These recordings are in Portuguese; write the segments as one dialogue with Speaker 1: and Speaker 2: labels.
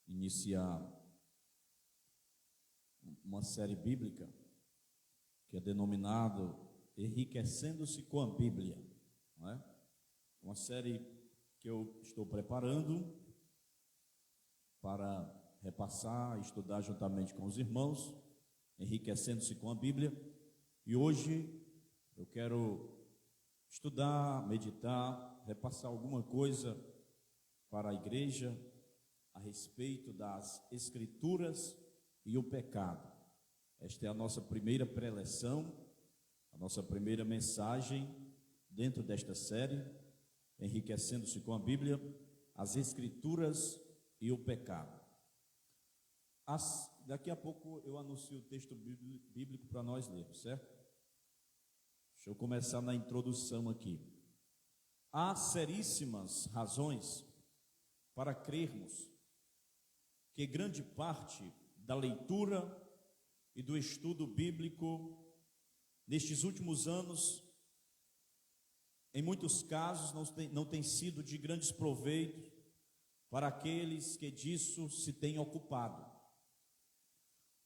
Speaker 1: iniciar uma série bíblica que é denominado Enriquecendo-se com a Bíblia, não é? Uma série que eu estou preparando para repassar, estudar juntamente com os irmãos, Enriquecendo-se com a Bíblia. E hoje eu quero estudar, meditar, repassar alguma coisa para a igreja a respeito das Escrituras e o pecado. Esta é a nossa primeira preleção, a nossa primeira mensagem dentro desta série, Enriquecendo-se com a Bíblia, as Escrituras e o pecado. Daqui a pouco eu anuncio o texto bíblico para nós lermos, certo? Deixa eu começar na introdução aqui. Há seríssimas razões para crermos que grande parte da leitura e do estudo bíblico nestes últimos anos, em muitos casos, não tem sido de grandes proveitos para aqueles que disso se têm ocupado.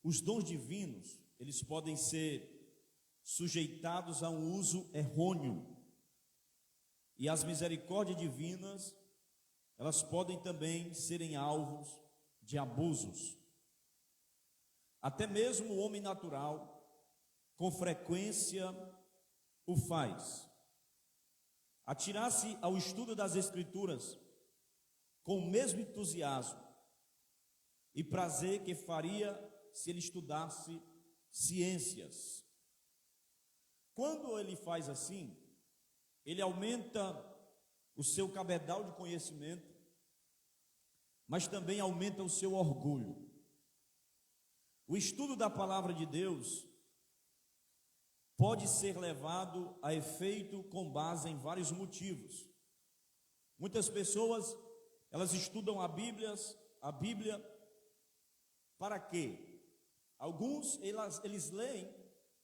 Speaker 1: Os dons divinos, eles podem ser sujeitados a um uso errôneo, e as misericórdias divinas, elas podem também serem alvos de abusos. Até mesmo o homem natural, com frequência, o faz. Atirar-se ao estudo das Escrituras com o mesmo entusiasmo e prazer que faria se ele estudasse ciências. Quando ele faz assim, ele aumenta o seu cabedal de conhecimento, mas também aumenta o seu orgulho. O estudo da palavra de Deus pode ser levado a efeito com base em vários motivos. Muitas pessoas, elas estudam a Bíblia para quê? Alguns, eles leem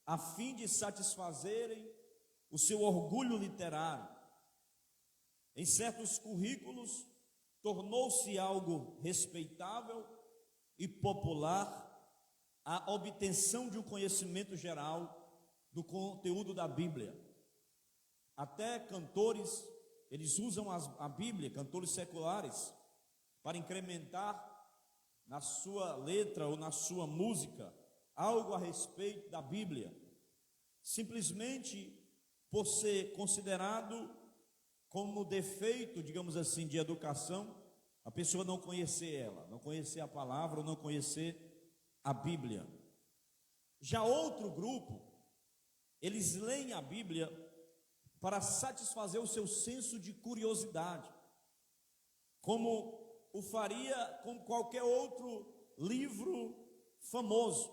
Speaker 1: a fim de satisfazerem o seu orgulho literário. Em certos currículos, tornou-se algo respeitável e popular a obtenção de um conhecimento geral do conteúdo da Bíblia. Até cantores, eles usam a Bíblia, cantores seculares, para incrementar na sua letra ou na sua música algo a respeito da Bíblia, simplesmente por ser considerado como defeito, digamos assim, de educação, a pessoa não conhecer não conhecer a palavra ou não conhecer a Bíblia. Já outro grupo, eles leem a Bíblia para satisfazer o seu senso de curiosidade, como o faria com qualquer outro livro famoso,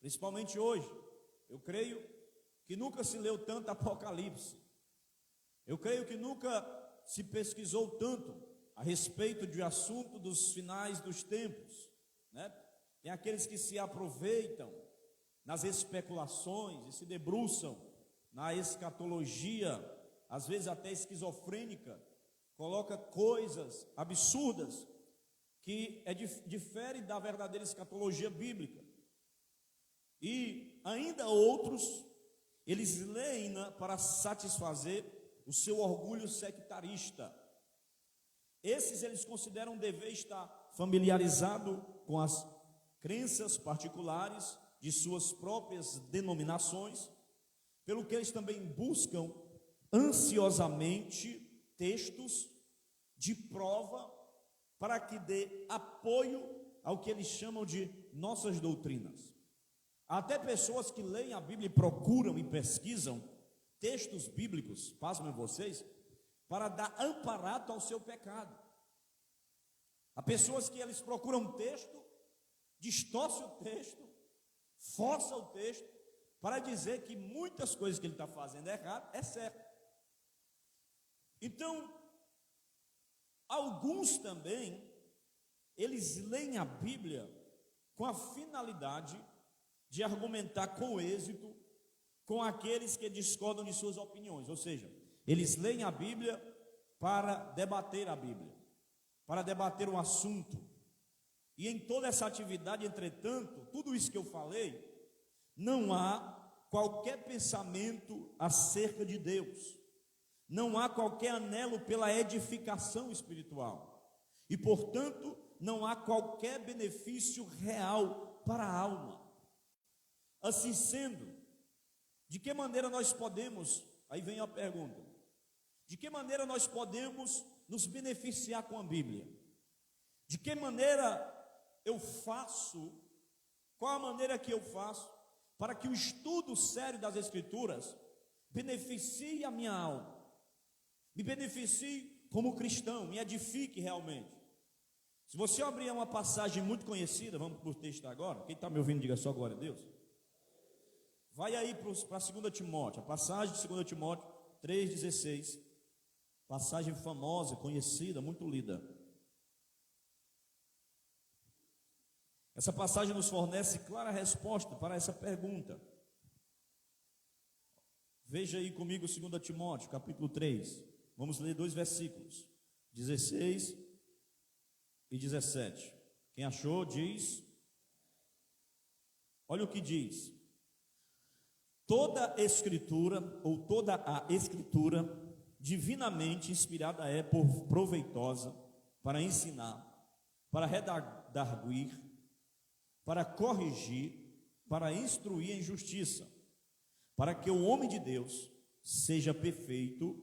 Speaker 1: principalmente hoje. Eu creio que nunca se leu tanto Apocalipse. Eu creio que nunca se pesquisou tanto a respeito de assunto dos finais dos tempos, né? Tem aqueles que se aproveitam nas especulações e se debruçam na escatologia, às vezes até esquizofrênica, coloca coisas absurdas que difere da verdadeira escatologia bíblica. E ainda outros, eles leem para satisfazer o seu orgulho sectarista. Esses eles consideram dever estar familiarizado com as crenças particulares de suas próprias denominações, pelo que eles também buscam ansiosamente textos de prova para que dê apoio ao que eles chamam de nossas doutrinas. Há até pessoas que leem a Bíblia e procuram e pesquisam textos bíblicos, pasmem vocês, para dar amparato ao seu pecado. Há pessoas que eles procuram um texto, distorcem o texto, forçam o texto, para dizer que muitas coisas que ele está fazendo errado é certo. Então, alguns também, eles leem a Bíblia com a finalidade de argumentar com êxito com aqueles que discordam de suas opiniões. Ou seja, eles leem a Bíblia para debater a Bíblia, para debater um assunto, E em toda essa atividade, entretanto, tudo isso que eu falei, não há qualquer pensamento acerca de Deus, não há qualquer anelo pela edificação espiritual, e portanto, não há qualquer benefício real para a alma. Assim sendo, de que maneira nós podemos, aí vem a pergunta, de que maneira nós podemos nos beneficiar com a Bíblia? De que maneira eu faço, qual a maneira que eu faço para que o estudo sério das Escrituras beneficie a minha alma, me beneficie como cristão, me edifique realmente? Se você abrir uma passagem muito conhecida, vamos para o texto agora, quem está me ouvindo diga só glória a Deus. Vai aí para 2 Timóteo, a passagem de 2 Timóteo 3,16, passagem famosa, conhecida, muito lida. Essa passagem nos fornece clara resposta para essa pergunta. Veja aí comigo 2 Timóteo, capítulo 3. Vamos ler 2 versículos, 16 e 17. Quem achou, diz. Olha o que diz. Toda escritura, ou toda a escritura, divinamente inspirada é proveitosa para ensinar, para redarguir, para corrigir, para instruir em justiça, para que o homem de Deus seja perfeito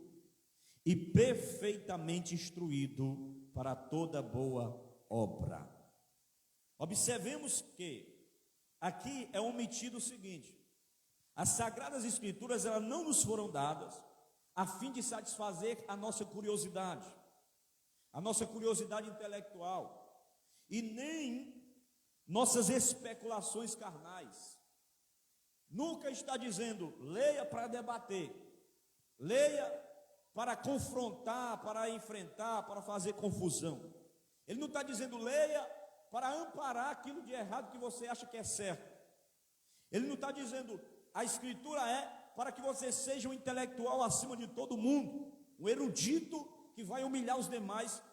Speaker 1: e perfeitamente instruído para toda boa obra. Observemos que aqui é omitido o seguinte: as Sagradas Escrituras, elas não nos foram dadas a fim de satisfazer a nossa curiosidade intelectual, e nem nossas especulações carnais. Nunca está dizendo, leia para debater, leia para confrontar, para enfrentar, para fazer confusão. Ele não está dizendo, leia para amparar aquilo de errado que você acha que é certo. Ele não está dizendo, a Escritura é para que você seja um intelectual acima de todo mundo, um erudito que vai humilhar os demais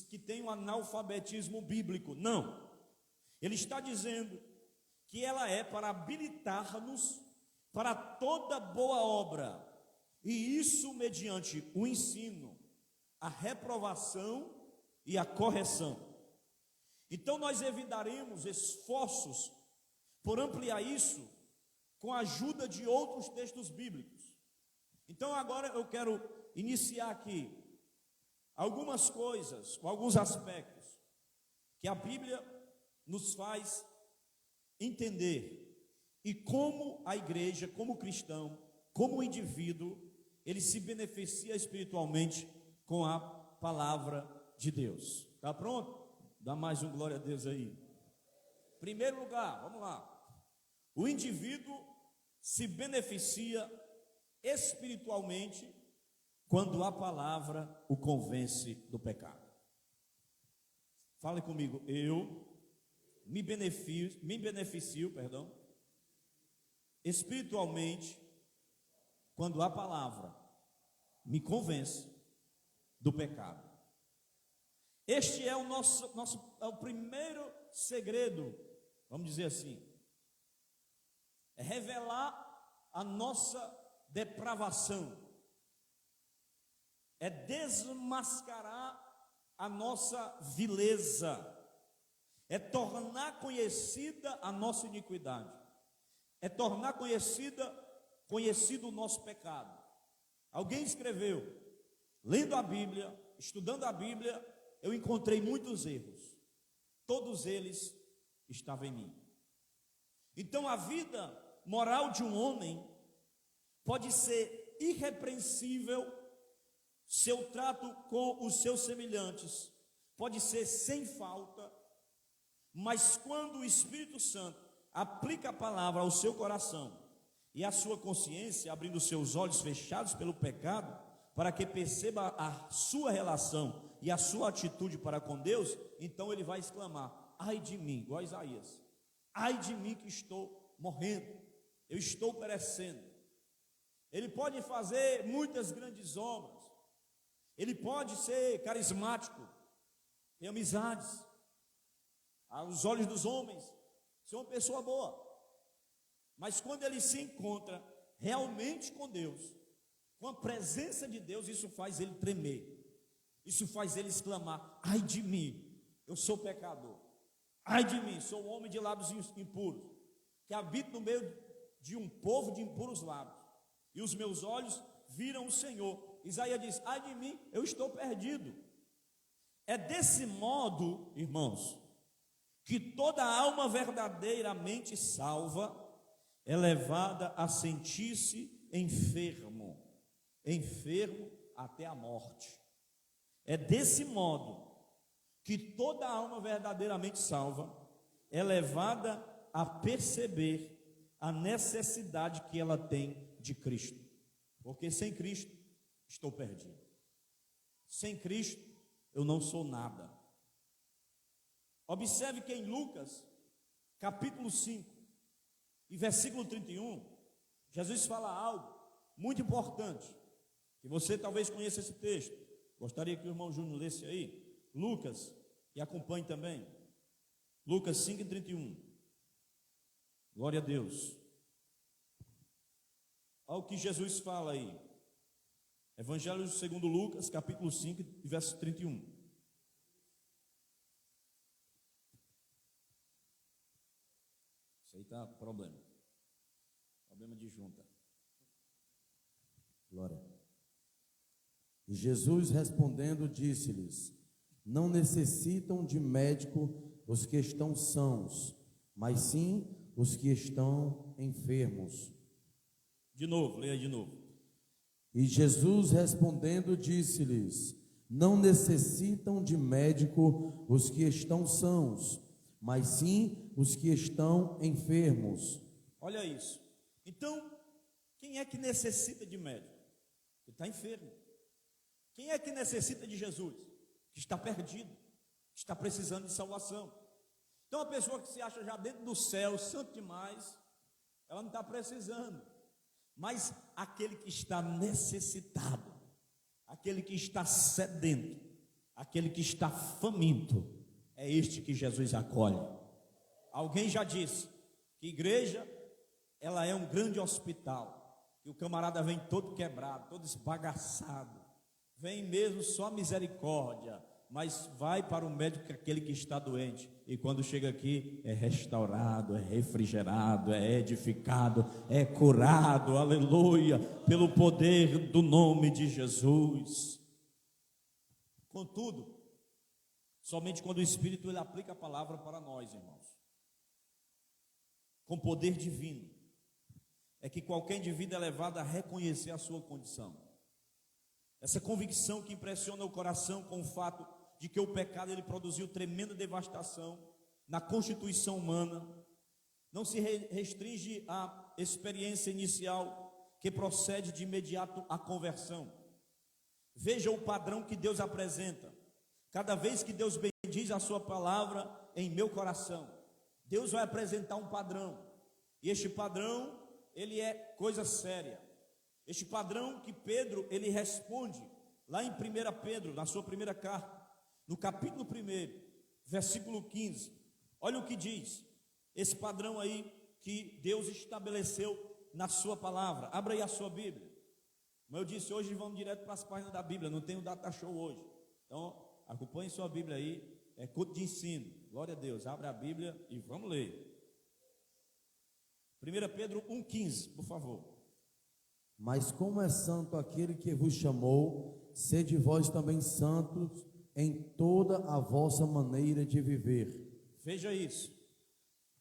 Speaker 1: que tem um analfabetismo bíblico. Não. Ele está dizendo que ela é para habilitar-nos para toda boa obra, e isso mediante o ensino, a reprovação e a correção. Então nós evitaremos esforços por ampliar isso com a ajuda de outros textos bíblicos. Então agora eu quero iniciar aqui algumas coisas, alguns aspectos que a Bíblia nos faz entender, e como a igreja, como cristão, como indivíduo, ele se beneficia espiritualmente com a palavra de Deus. Está pronto? Dá mais um glória a Deus aí. Primeiro lugar, vamos lá. O indivíduo se beneficia espiritualmente quando a palavra o convence do pecado. Fale comigo, eu me beneficio, espiritualmente quando a palavra me convence do pecado. Este é é o primeiro segredo, vamos dizer assim, é revelar a nossa depravação, é desmascarar a nossa vileza, é tornar conhecida a nossa iniquidade, é tornar conhecido o nosso pecado. Alguém escreveu, lendo a Bíblia, estudando a Bíblia, eu encontrei muitos erros, todos eles estavam em mim. Então a vida moral de um homem pode ser irrepreensível, seu trato com os seus semelhantes pode ser sem falta, mas quando o Espírito Santo aplica a palavra ao seu coração e à sua consciência, abrindo seus olhos fechados pelo pecado, para que perceba a sua relação e a sua atitude para com Deus, então ele vai exclamar, ai de mim, igual Isaías, ai de mim que estou morrendo, eu estou perecendo. Ele pode fazer muitas grandes obras, ele pode ser carismático, ter amizades, aos olhos dos homens, ser uma pessoa boa. Mas quando ele se encontra realmente com Deus, com a presença de Deus, isso faz ele tremer. Isso faz ele exclamar: ai de mim, eu sou pecador. Ai de mim, sou um homem de lábios impuros, que habito no meio de um povo de impuros lábios, e os meus olhos viram o Senhor. Isaías diz: ai de mim, eu estou perdido. É desse modo, irmãos, que toda alma verdadeiramente salva é levada a sentir-se enfermo até a morte. É desse modo que toda alma verdadeiramente salva é levada a perceber a necessidade que ela tem de Cristo. Porque sem Cristo estou perdido. Sem Cristo eu não sou nada. Observe que em Lucas, capítulo 5, e versículo 31, Jesus fala algo muito importante, que você talvez conheça esse texto. Gostaria que o irmão Júnior lesse aí, Lucas, e acompanhe também. Lucas 5:31. Glória a Deus. Olha o que Jesus fala aí. Evangelho segundo Lucas, capítulo 5, verso 31. Isso aí está problema de junta.
Speaker 2: Glória. E Jesus respondendo disse-lhes: não necessitam de médico os que estão sãos, mas sim os que estão enfermos.
Speaker 1: De novo, leia de novo.
Speaker 2: E Jesus respondendo disse-lhes: não necessitam de médico os que estão sãos, mas sim os que estão enfermos.
Speaker 1: Olha isso. Então, quem é que necessita de médico? Que está enfermo. Quem é que necessita de Jesus? Que está perdido, que está precisando de salvação. Então, a pessoa que se acha já dentro do céu, santo demais, ela não está precisando. Mas aquele que está necessitado, aquele que está sedento, aquele que está faminto, é este que Jesus acolhe. Alguém já disse que igreja, ela é um grande hospital, e o camarada vem todo quebrado, todo esbagaçado, vem mesmo só misericórdia, mas vai para o médico, aquele que está doente, e quando chega aqui é restaurado, é refrigerado, é edificado, é curado, aleluia, pelo poder do nome de Jesus. Contudo, somente quando o Espírito ele aplica a palavra para nós, irmãos, com poder divino, é que qualquer indivíduo é levado a reconhecer a sua condição. Essa convicção que impressiona o coração com o fato de que o pecado ele produziu tremenda devastação na constituição humana, não se restringe à experiência inicial que procede de imediato à conversão. Veja o padrão que Deus apresenta. Cada vez que Deus bendiz a sua palavra em meu coração, Deus vai apresentar um padrão. E este padrão, ele é coisa séria. Este padrão que Pedro, ele responde lá em 1 Pedro, na sua primeira carta, no capítulo 1, versículo 15. Olha o que diz esse padrão aí que Deus estabeleceu na sua palavra. Abra aí a sua Bíblia. Como eu disse, hoje vamos direto para as páginas da Bíblia, não tem o data show hoje. Então, acompanhe sua Bíblia aí, é culto de ensino. Glória a Deus, abra a Bíblia e vamos ler. 1 Pedro 1,15, por favor.
Speaker 2: Mas como é santo aquele que vos chamou, sede vós também santos em toda a vossa maneira de viver.
Speaker 1: Veja isso.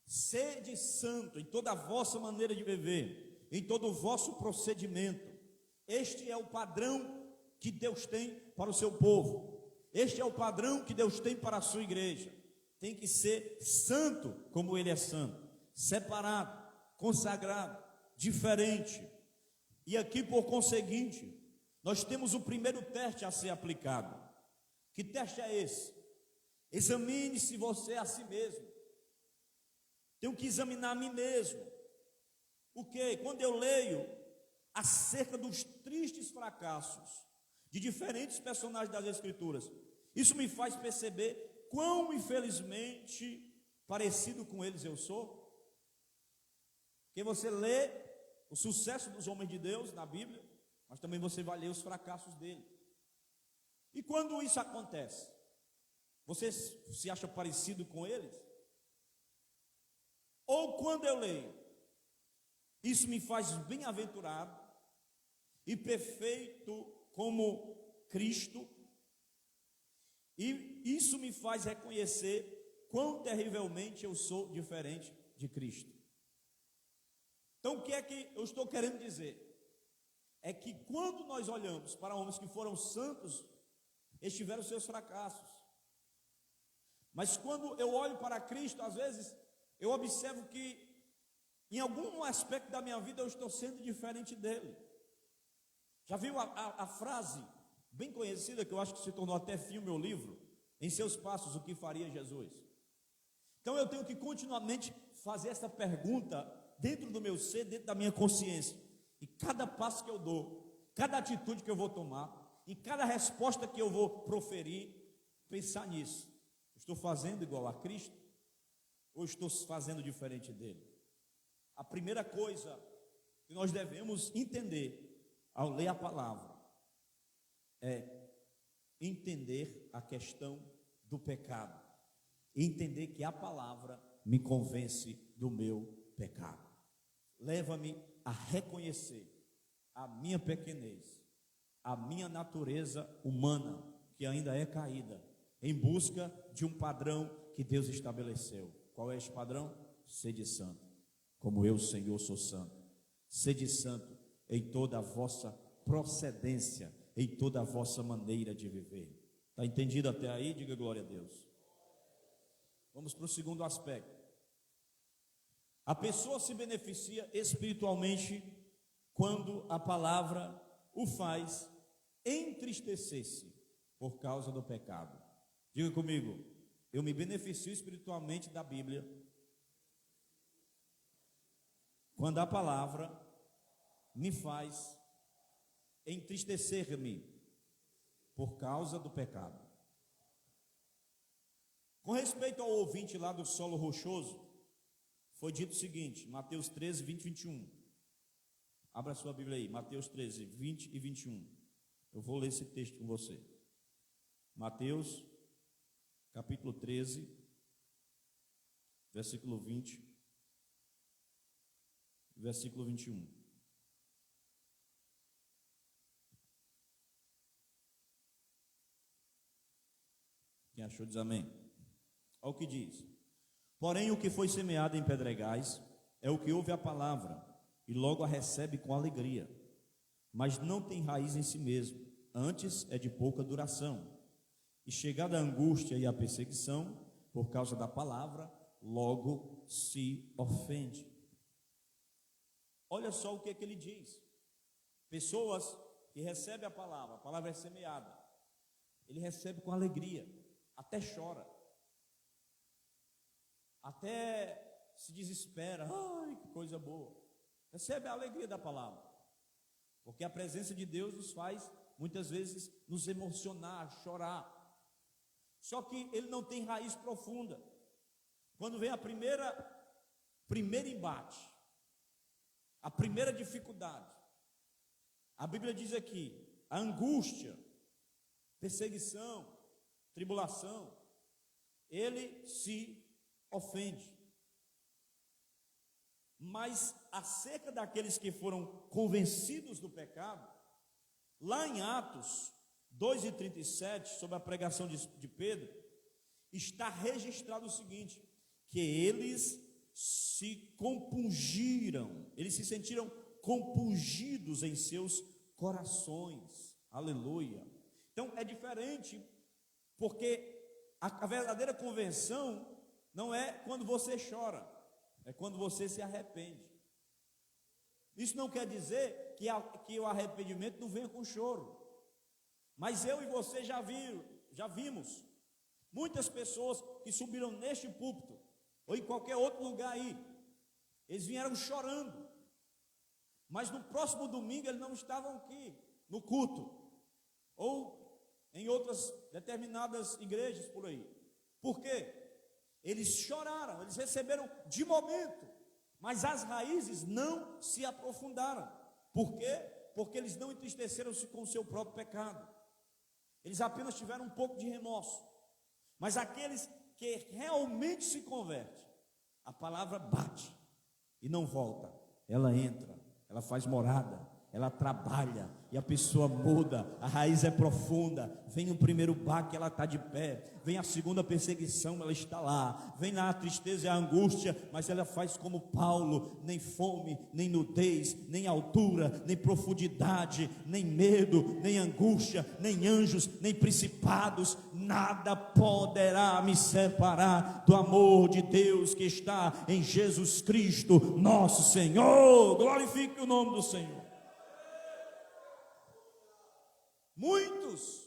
Speaker 1: Sede santo em toda a vossa maneira de viver, em todo o vosso procedimento. Este é o padrão que Deus tem para o seu povo. Este é o padrão que Deus tem para a sua igreja. Tem que ser santo como Ele é santo, separado, consagrado, diferente. E aqui, por conseguinte, nós temos o primeiro teste a ser aplicado. Que teste é esse? Examine-se você a si mesmo. Tenho que examinar a mim mesmo. Por quê? Quando eu leio acerca dos tristes fracassos de diferentes personagens das Escrituras, isso me faz perceber quão infelizmente parecido com eles eu sou? Porque você lê o sucesso dos homens de Deus na Bíblia, mas também você vai ler os fracassos dele. E quando isso acontece, você se acha parecido com eles? Ou quando eu leio, isso me faz bem-aventurado e perfeito como Cristo, e isso me faz reconhecer quão terrivelmente eu sou diferente de Cristo. Então, o que é que eu estou querendo dizer? É que quando nós olhamos para homens que foram santos, eles tiveram seus fracassos. Mas quando eu olho para Cristo, às vezes, eu observo que em algum aspecto da minha vida eu estou sendo diferente dele. Já viu a frase bem conhecida, que eu acho que se tornou até filme ou livro, Em Seus Passos, o que faria Jesus? Então eu tenho que continuamente fazer essa pergunta dentro do meu ser, dentro da minha consciência. E cada passo que eu dou, cada atitude que eu vou tomar, em cada resposta que eu vou proferir, pensar nisso. Estou fazendo igual a Cristo? Ou estou fazendo diferente dele? A primeira coisa que nós devemos entender ao ler a palavra é entender a questão do pecado, e entender que a palavra me convence do meu pecado. Leva-me a reconhecer a minha pequenez, a minha natureza humana, que ainda é caída, em busca de um padrão que Deus estabeleceu. Qual é esse padrão? Sede santo, como eu, Senhor, sou santo. Sede santo em toda a vossa procedência, em toda a vossa maneira de viver. Está entendido até aí? Diga glória a Deus. Vamos para o segundo aspecto. A pessoa se beneficia espiritualmente quando a palavra o faz entristecer-se por causa do pecado. Diga comigo, eu me beneficio espiritualmente da Bíblia quando a palavra me faz entristecer-me por causa do pecado. Com respeito ao ouvinte lá do solo rochoso, foi dito o seguinte, Mateus 13, 20 e 21. Abra a sua Bíblia aí, Mateus 13, 20 e 21. Eu vou ler esse texto com você. Mateus, capítulo 13, versículo 20, versículo 21. Quem achou diz amém. Olha o que diz. Porém, o que foi semeado em pedregais é o que ouve a palavra e logo a recebe com alegria, mas não tem raiz em si mesmo, antes é de pouca duração. E chegada a angústia e a perseguição, por causa da palavra, logo se ofende. Olha só o que é que ele diz. Pessoas que recebem a palavra é semeada, ele recebe com alegria, até chora, até se desespera, ai que coisa boa, recebe a alegria da palavra, porque a presença de Deus nos faz, muitas vezes, nos emocionar, chorar, só que ele não tem raiz profunda. Quando vem a primeiro embate, a primeira dificuldade, a Bíblia diz aqui, a angústia, perseguição, tribulação, ele se ofende. Mas acerca daqueles que foram convencidos do pecado, lá em Atos 2:37, sobre a pregação de Pedro, está registrado o seguinte, que eles se compungiram, eles se sentiram compungidos em seus corações, aleluia. Então é diferente, porque a verdadeira conversão não é quando você chora, é quando você se arrepende. Isso não quer dizer que o arrependimento não venha com choro, mas eu e você já vimos muitas pessoas que subiram neste púlpito, ou em qualquer outro lugar aí, eles vieram chorando, mas no próximo domingo eles não estavam aqui, no culto, ou em outras determinadas igrejas por aí. Por quê? Eles choraram, eles receberam de momento, mas as raízes não se aprofundaram. Por quê? Porque eles não entristeceram-se com o seu próprio pecado. Eles apenas tiveram um pouco de remorso. Mas aqueles que realmente se convertem, a palavra bate e não volta. Ela entra, ela faz morada, ela trabalha e a pessoa muda, a raiz é profunda. Vem o primeiro baque, ela está de pé. Vem a segunda perseguição, ela está lá. Vem lá a tristeza e a angústia, mas ela faz como Paulo: nem fome, nem nudez, nem altura, nem profundidade, nem medo, nem angústia, nem anjos, nem principados, nada poderá me separar do amor de Deus que está em Jesus Cristo, nosso Senhor. Glorifique o nome do Senhor. Muitos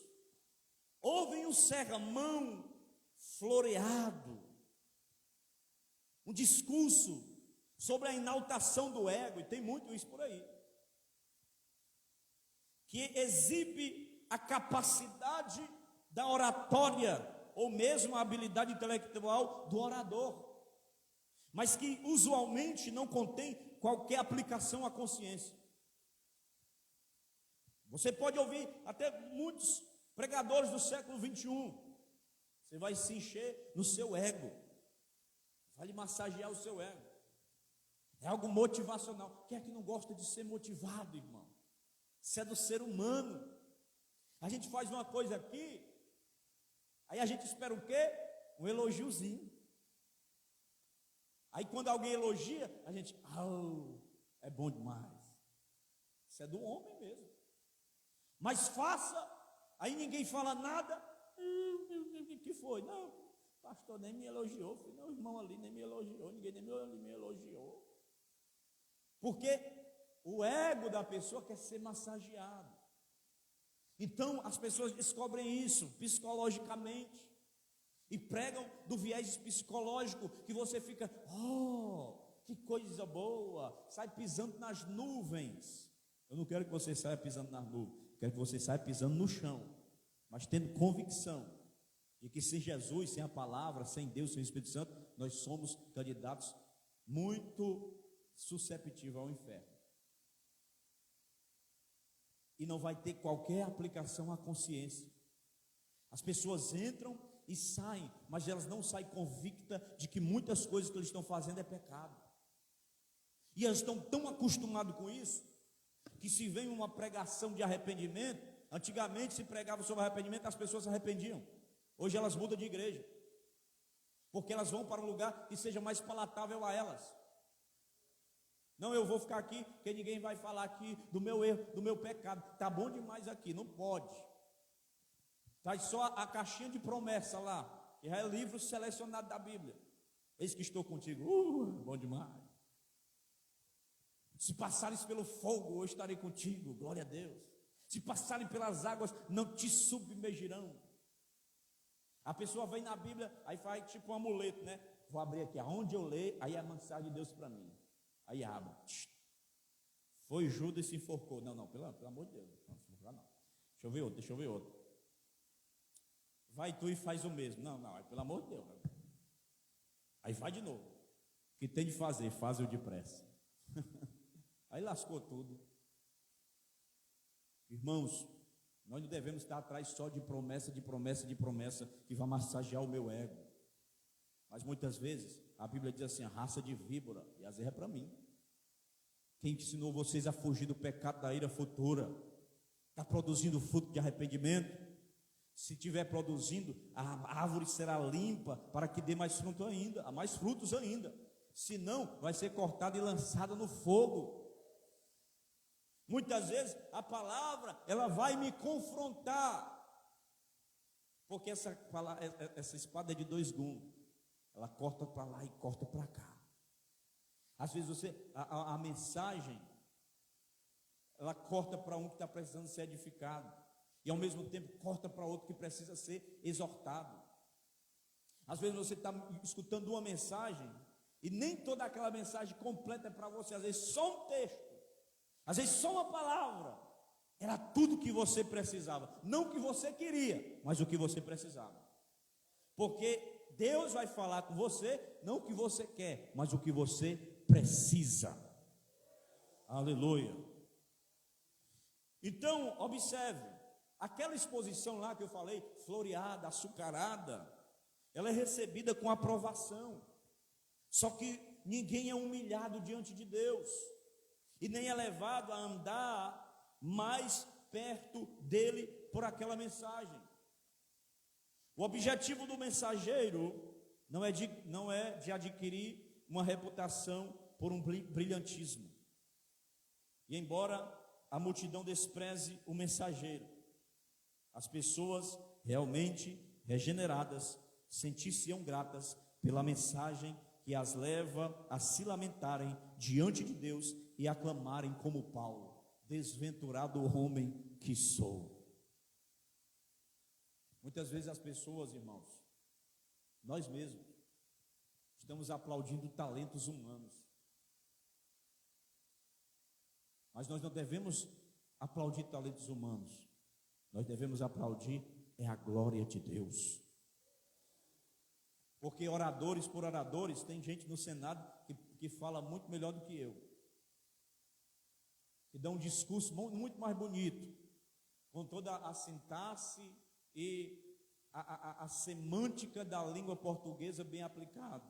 Speaker 1: ouvem um sermão floreado, um discurso sobre a enaltação do ego, e tem muito isso por aí, que exibe a capacidade da oratória, ou mesmo a habilidade intelectual do orador, mas que usualmente não contém qualquer aplicação à consciência. Você pode ouvir até muitos pregadores do século 21. Você vai se encher no seu ego, vai lhe massagear o seu ego. É algo motivacional. Quem é que não gosta de ser motivado, irmão? Isso é do ser humano. A gente faz uma coisa aqui, aí a gente espera o quê? Um elogiozinho. Aí quando alguém elogia, a gente, é bom demais. Isso é do homem mesmo. Mas faça, aí ninguém fala nada. O que foi? Não, o pastor nem me elogiou, filho. Não, o irmão ali nem me elogiou, ninguém nem me elogiou. Porque o ego da pessoa quer ser massageado. Então as pessoas descobrem isso psicologicamente e pregam do viés psicológico, que você fica, que coisa boa, sai pisando nas nuvens. Eu não quero que você saia pisando nas nuvens. Quero que você saia pisando no chão, mas tendo convicção de que sem Jesus, sem a palavra, sem Deus, sem o Espírito Santo, nós somos candidatos muito susceptíveis ao inferno. E não vai ter qualquer aplicação à consciência. As pessoas entram e saem, mas elas não saem convictas de que muitas coisas que eles estão fazendo é pecado. E elas estão tão acostumadas com isso, que se vem uma pregação de arrependimento, antigamente se pregava sobre arrependimento, as pessoas se arrependiam. Hoje elas mudam de igreja, porque elas vão para um lugar que seja mais palatável a elas. Não, eu vou ficar aqui, porque ninguém vai falar aqui do meu erro, do meu pecado. Está bom demais aqui, não pode. Traz só a caixinha de promessa lá, que é o livro selecionado da Bíblia. Eis que estou contigo, bom demais. Se passares pelo fogo, eu estarei contigo, glória a Deus. Se passarem pelas águas, não te submergirão. A pessoa vem na Bíblia, aí faz tipo um amuleto, né? Vou abrir aqui, aonde eu ler, aí é a mensagem de Deus para mim. Aí abre. Foi Judas e se enforcou. Não, pelo amor de Deus, não se enforcar não. Deixa eu ver outro. Vai tu e faz o mesmo. Não, pelo amor de Deus. Aí vai de novo. O que tem de fazer, faz eu depressa. Aí lascou tudo. Irmãos, nós não devemos estar atrás só de promessa, que vai massagear o meu ego. Mas muitas vezes a Bíblia diz assim: a raça de víbora, e às vezes é para mim. Quem ensinou vocês a fugir do pecado da ira futura? Está produzindo fruto de arrependimento? Se estiver produzindo, a árvore será limpa para que dê mais fruto ainda, mais frutos ainda. Se não, vai ser cortada e lançada no fogo. Muitas vezes a palavra, ela vai me confrontar, porque essa espada é de dois gumes, ela corta para lá e corta para cá. Às vezes a mensagem, ela corta para um que está precisando ser edificado, e ao mesmo tempo corta para outro que precisa ser exortado. Às vezes você está escutando uma mensagem, e nem toda aquela mensagem completa é para você, às vezes só um texto, às vezes só uma palavra, era tudo que você precisava, não o que você queria, mas o que você precisava. Porque Deus vai falar com você, não o que você quer, mas o que você precisa. Aleluia. Então, observe, aquela exposição lá que eu falei, floreada, açucarada, ela é recebida com aprovação. Só que ninguém é humilhado diante de Deus, e nem é levado a andar mais perto dele por aquela mensagem. O objetivo do mensageiro não é de adquirir uma reputação por um brilhantismo. E embora a multidão despreze o mensageiro, as pessoas realmente regeneradas sentir-se-ão gratas pela mensagem que as leva a se lamentarem diante de Deus e aclamarem como Paulo: desventurado homem que sou. Muitas vezes as pessoas, irmãos, nós mesmos, estamos aplaudindo talentos humanos, mas nós não devemos aplaudir talentos humanos, nós devemos aplaudir a glória de Deus. Porque oradores por oradores, tem gente no Senado que fala muito melhor do que eu, que dá um discurso muito mais bonito, com toda a sintaxe e a semântica da língua portuguesa bem aplicada.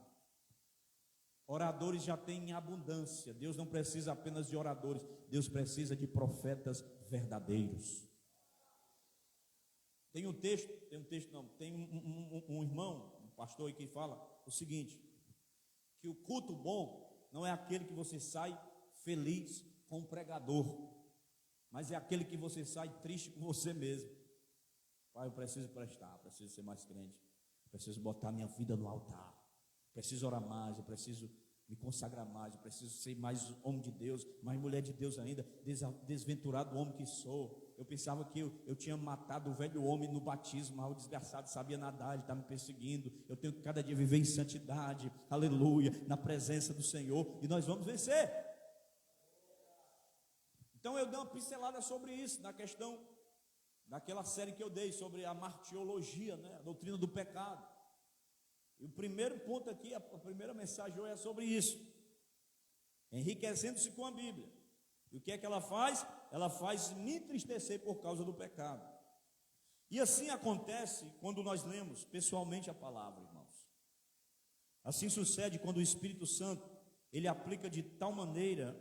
Speaker 1: Oradores já tem em abundância. Deus não precisa apenas de oradores, Deus precisa de profetas verdadeiros. Tem um irmão, um pastor aí que fala o seguinte: que o culto bom não é aquele que você sai feliz com o pregador, mas é aquele que você sai triste com você mesmo. Pai, eu preciso prestar, preciso ser mais crente, preciso botar minha vida no altar, preciso orar mais, eu preciso me consagrar mais, eu preciso ser mais homem de Deus, mais mulher de Deus ainda. Desventurado homem que sou. Eu pensava que eu tinha matado o velho homem no batismo, mas o desgraçado sabia nadar, ele está me perseguindo. Eu tenho que cada dia viver em santidade, aleluia, na presença do Senhor, e nós vamos vencer. Então eu dei uma pincelada sobre isso, na questão daquela série que eu dei sobre a martiologia, né, a doutrina do pecado. E o primeiro ponto aqui, a primeira mensagem hoje é sobre isso: enriquecendo-se com a Bíblia. E o que é que ela faz? Ela faz me entristecer por causa do pecado. E assim acontece quando nós lemos pessoalmente a palavra, irmãos. Assim sucede quando o Espírito Santo, ele aplica de tal maneira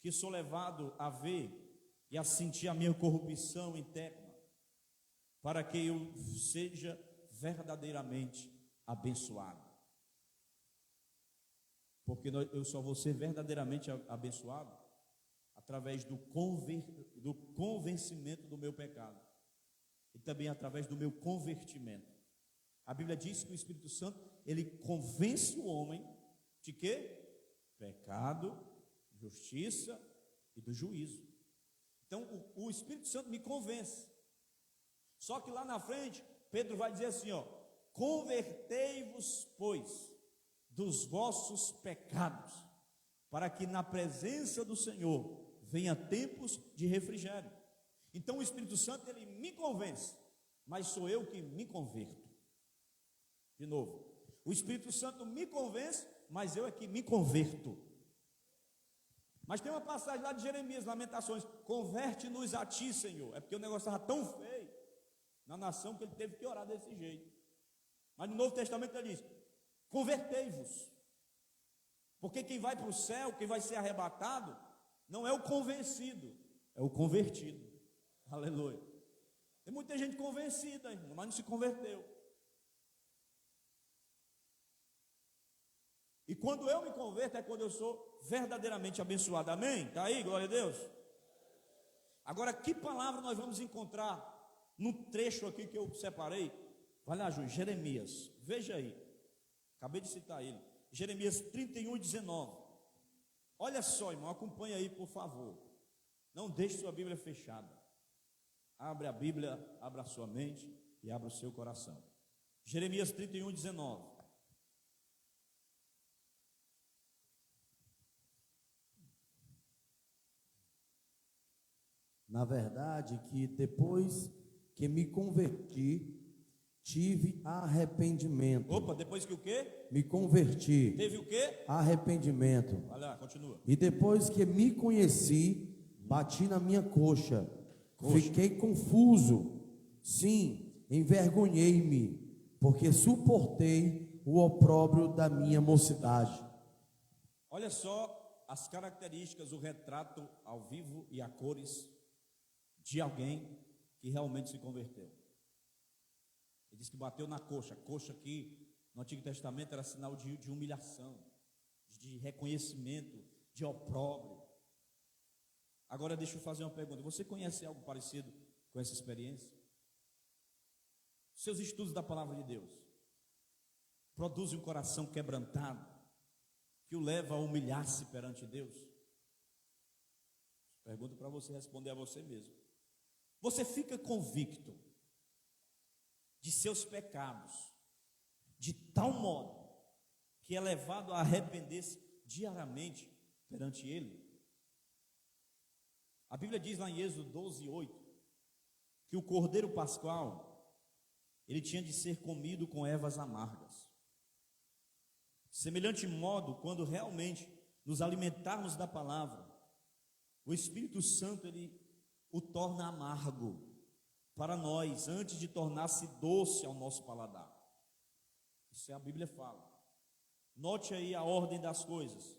Speaker 1: que sou levado a ver e a sentir a minha corrupção interna, para que eu seja verdadeiramente abençoado. Porque eu só vou ser verdadeiramente abençoado através do convencimento do meu pecado, e também através do meu convertimento. A Bíblia diz que o Espírito Santo, ele convence o homem de quê? Pecado, justiça e do juízo. Então o Espírito Santo me convence. Só que lá na frente Pedro vai dizer assim, ó: convertei-vos, pois, dos vossos pecados, para que na presença do Senhor venha tempos de refrigério. Então o Espírito Santo, ele me convence, mas sou eu que me converto. De novo, o Espírito Santo me convence, mas eu é que me converto. Mas tem uma passagem lá de Jeremias, Lamentações: converte-nos a ti, Senhor. É porque o negócio estava tão feio na nação que ele teve que orar desse jeito. Mas no Novo Testamento ele diz: convertei-vos. Porque quem vai para o céu, quem vai ser arrebatado, não é o convencido, é o convertido. Aleluia. Tem muita gente convencida, irmão, mas não se converteu. E quando eu me converto é quando eu sou verdadeiramente abençoado. Amém? Está aí, glória a Deus. Agora, que palavra nós vamos encontrar no trecho aqui que eu separei? Vai lá, Ju, Jeremias, veja aí, acabei de citar ele, Jeremias 31:19. Olha só, irmão, acompanha aí, por favor. Não deixe sua Bíblia fechada. Abre a Bíblia, abra a sua mente e abra o seu coração. Jeremias 31:19.
Speaker 2: Na verdade, que depois que me converti, tive arrependimento.
Speaker 1: Opa, depois que o quê?
Speaker 2: Me converti.
Speaker 1: Teve o quê?
Speaker 2: Arrependimento.
Speaker 1: Olha lá, continua.
Speaker 2: E depois que me conheci, bati na minha coxa. Fiquei confuso. Sim, envergonhei-me, porque suportei o opróbrio da minha mocidade.
Speaker 1: Olha só as características, o retrato ao vivo e a cores de alguém que realmente se converteu. Ele diz que bateu na coxa. Coxa que no Antigo Testamento era sinal de humilhação, de reconhecimento, de opróbrio. Agora deixa eu fazer uma pergunta. Você conhece algo parecido com essa experiência? Seus estudos da palavra de Deus produzem um coração quebrantado que o leva a humilhar-se perante Deus? Pergunto para você responder a você mesmo. Você fica convicto de seus pecados de tal modo que é levado a arrepender-se diariamente perante Ele? A Bíblia diz lá em Êxodo 12:8 que o cordeiro pascual ele tinha de ser comido com ervas amargas. Semelhante modo, quando realmente nos alimentarmos da palavra, o Espírito Santo ele o torna amargo para nós, antes de tornar-se doce ao nosso paladar. Isso a Bíblia fala. Note aí a ordem das coisas.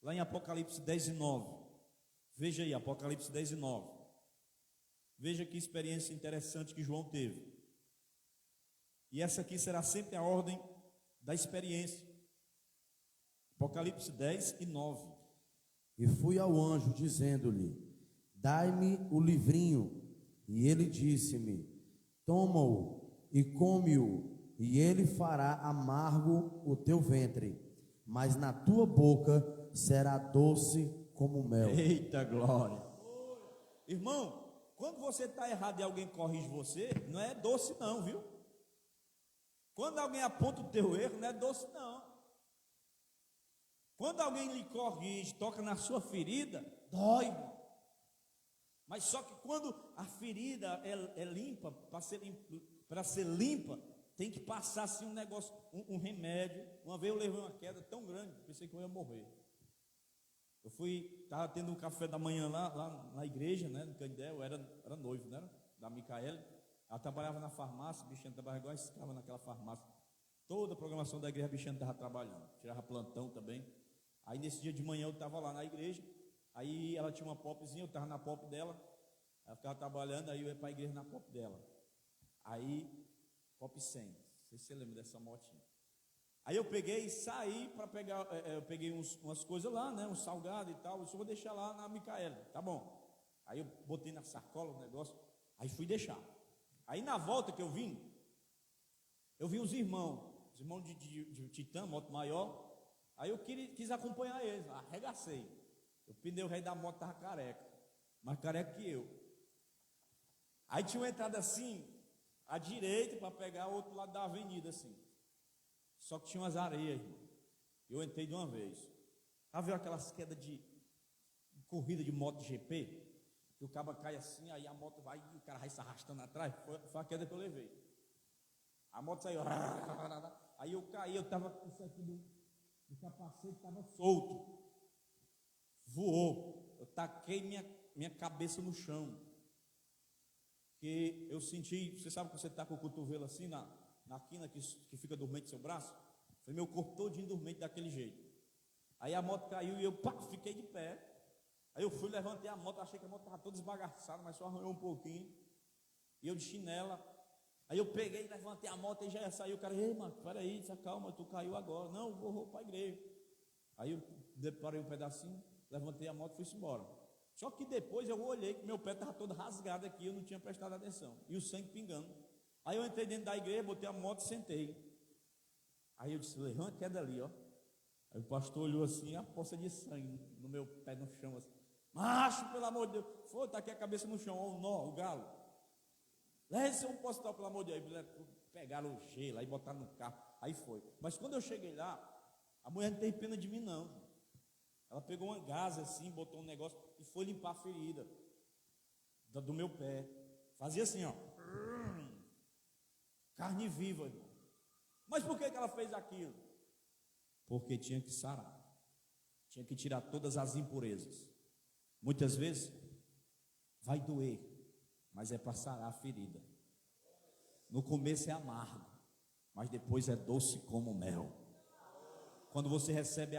Speaker 1: Lá em Apocalipse 10:9. Veja aí, Apocalipse 10:9. Veja que experiência interessante que João teve. E essa aqui será sempre a ordem da experiência. Apocalipse 10:9.
Speaker 2: E fui ao anjo, dizendo-lhe: dai-me o livrinho. E ele disse-me: toma-o e come-o, e ele fará amargo o teu ventre, mas na tua boca será doce como mel.
Speaker 1: Eita glória! Irmão, quando você está errado e alguém corrige você, não é doce não, viu? Quando alguém aponta o teu erro, não é doce não. Quando alguém lhe corrige, toca na sua ferida, dói. Mas só que quando a ferida é limpa, para ser limpa, tem que passar assim um negócio, um remédio. Uma vez eu levei uma queda tão grande, pensei que eu ia morrer. Eu estava tendo um café da manhã lá na igreja, né, no Canindé. Eu era noivo, né, da Micaele. Ela trabalhava na farmácia, a bichinha trabalhava igual escrava naquela farmácia. Toda a programação da igreja, a bichinha estava trabalhando, tirava plantão também. Aí nesse dia de manhã eu estava lá na igreja, aí ela tinha uma popzinha, eu estava na pop dela, ela ficava trabalhando, aí eu ia para a igreja na pop dela. Aí, pop 100, não sei se você lembra dessa motinha. Aí eu peguei e saí para pegar, eu peguei umas coisas lá, né, um salgado e tal, eu só vou deixar lá na Micaela, tá bom. Aí eu botei na sacola o negócio, aí fui deixar. Aí na volta que eu vi os irmãos de Titã, moto maior. Aí eu quis acompanhar eles, arregacei. O pneu rei da moto estava careca, mais careca que eu. Aí tinha uma entrada assim, à direita, para pegar o outro lado da avenida assim. Só que tinha umas areias, irmão. Eu entrei de uma vez. Já viu aquelas quedas de corrida de moto de GP? Que o cabo cai assim, aí a moto vai e o cara vai se arrastando atrás. Foi a queda que eu levei. A moto saiu. Aí eu caí, eu estava com isso aqui do capacete, estava solto. Voou. Eu taquei minha cabeça no chão. Que eu senti, você sabe que você está com o cotovelo assim na quina que fica dormente seu braço? Foi meu corpo todinho dormente daquele jeito. Aí a moto caiu e eu fiquei de pé. Aí eu fui, levantei a moto, achei que a moto estava toda esbagaçada, mas só arranhou um pouquinho. E eu de chinela. Aí eu peguei, levantei a moto e já ia sair. O cara, ei, mano, peraí, se acalma, tu caiu agora. Não, eu vou para a igreja. Aí eu parei um pedacinho, levantei a moto e fui embora. Só que depois eu olhei que meu pé estava todo rasgado aqui, eu não tinha prestado atenção. E o sangue pingando. Aí eu entrei dentro da igreja, botei a moto e sentei. Aí eu disse, levanta, queda ali, ó. Aí o pastor olhou assim, a poça de sangue no meu pé no chão, assim. Macho, pelo amor de Deus. Foi, tá aqui a cabeça no chão, ó, o nó, o galo. Leve-se um postal, pelo amor de Deus. Pegaram o gelo, aí botaram no carro. Aí foi. Mas quando eu cheguei lá, a mulher não teve pena de mim, não. Ela pegou uma gás assim, botou um negócio e foi limpar a ferida do meu pé. Fazia assim, ó. Carne viva, irmão. Mas por que ela fez aquilo? Porque tinha que sarar, tinha que tirar todas as impurezas. Muitas vezes vai doer, mas é para sarar a ferida. No começo é amargo, mas depois é doce como mel. Quando você recebe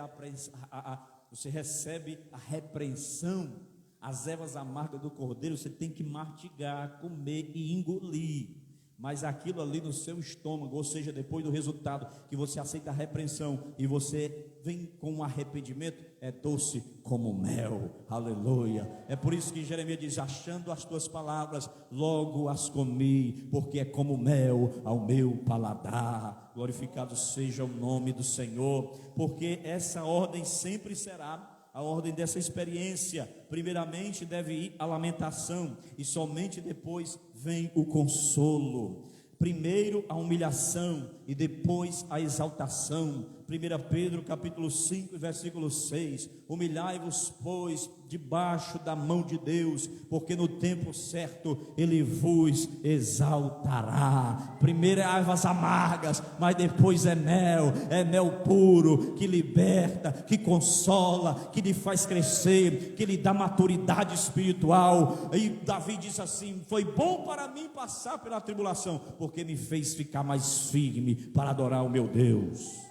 Speaker 1: você recebe a repreensão, as ervas amargas do cordeiro, você tem que mastigar, comer e engolir. Mas aquilo ali no seu estômago, ou seja, depois do resultado que você aceita a repreensão e você vem com um arrependimento, é doce como mel. Aleluia. É por isso que Jeremias diz: achando as tuas palavras, logo as comi, porque é como mel ao meu paladar. Glorificado seja o nome do Senhor, porque essa ordem sempre será a ordem dessa experiência. Primeiramente deve ir a lamentação, e somente depois vem o consolo. Primeiro a humilhação e depois a exaltação. 1 Pedro capítulo 5, versículo 6: humilhai-vos, pois, debaixo da mão de Deus, porque no tempo certo Ele vos exaltará. Primeiro é ervas amargas, mas depois é mel puro, que liberta, que consola, que lhe faz crescer, que lhe dá maturidade espiritual. E Davi diz assim: foi bom para mim passar pela tribulação, porque me fez ficar mais firme para adorar o meu Deus.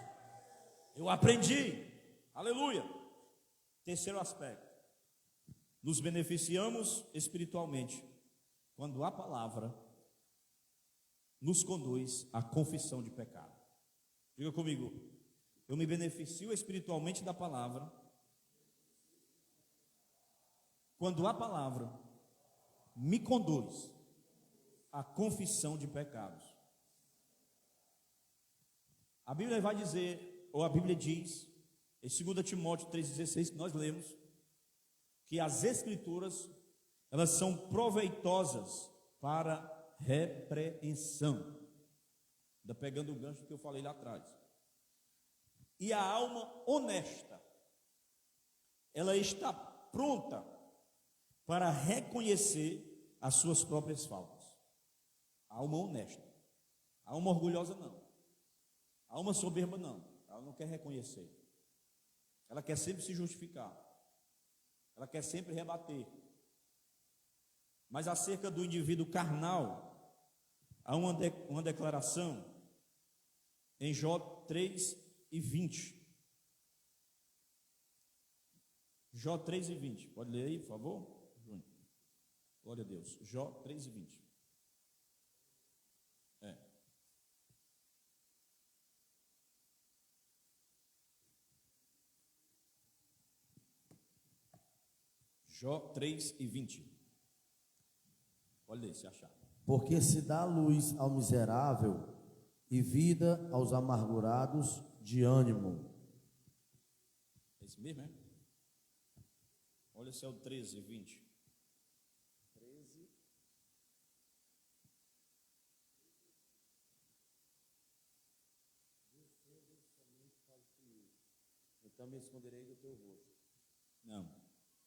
Speaker 1: Eu aprendi, aleluia. Terceiro aspecto: nos beneficiamos espiritualmente quando a palavra nos conduz à confissão de pecado. Diga comigo: eu me beneficio espiritualmente da palavra quando a palavra me conduz à confissão de pecados. A Bíblia vai dizer, ou a Bíblia diz, em 2 Timóteo 3,16, que nós lemos, que as Escrituras, elas são proveitosas para repreensão. Ainda pegando o gancho que eu falei lá atrás. E a alma honesta, ela está pronta para reconhecer as suas próprias faltas. A alma honesta. A alma orgulhosa não. A alma soberba não. Ela não quer reconhecer. Ela quer sempre se justificar. Ela quer sempre rebater. Mas acerca do indivíduo carnal, há uma declaração em Jó 3:20. Jó 3:20. Pode ler aí, por favor? Glória a Deus. Jó 3:20. Jó 3:20. Pode ler, se achar.
Speaker 2: Porque se dá luz ao miserável e vida aos amargurados de ânimo.
Speaker 1: É esse mesmo, é? Olha se é o 13:20. 13.
Speaker 2: Eu também esconderei do teu rosto.
Speaker 1: Não,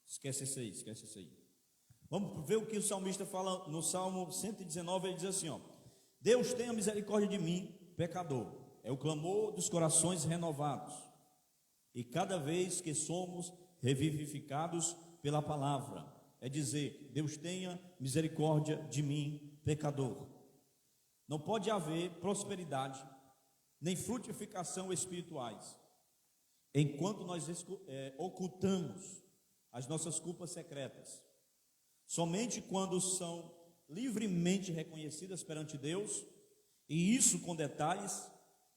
Speaker 1: esquece isso aí, esquece isso aí. Vamos ver o que o salmista fala no Salmo 119, ele diz assim, ó: Deus tenha misericórdia de mim, pecador. É o clamor dos corações renovados. E cada vez que somos revivificados pela palavra, é dizer: Deus tenha misericórdia de mim, pecador. Não pode haver prosperidade, nem frutificação espirituais, enquanto nós ocultamos as nossas culpas secretas. Somente quando são livremente reconhecidas perante Deus, e isso com detalhes,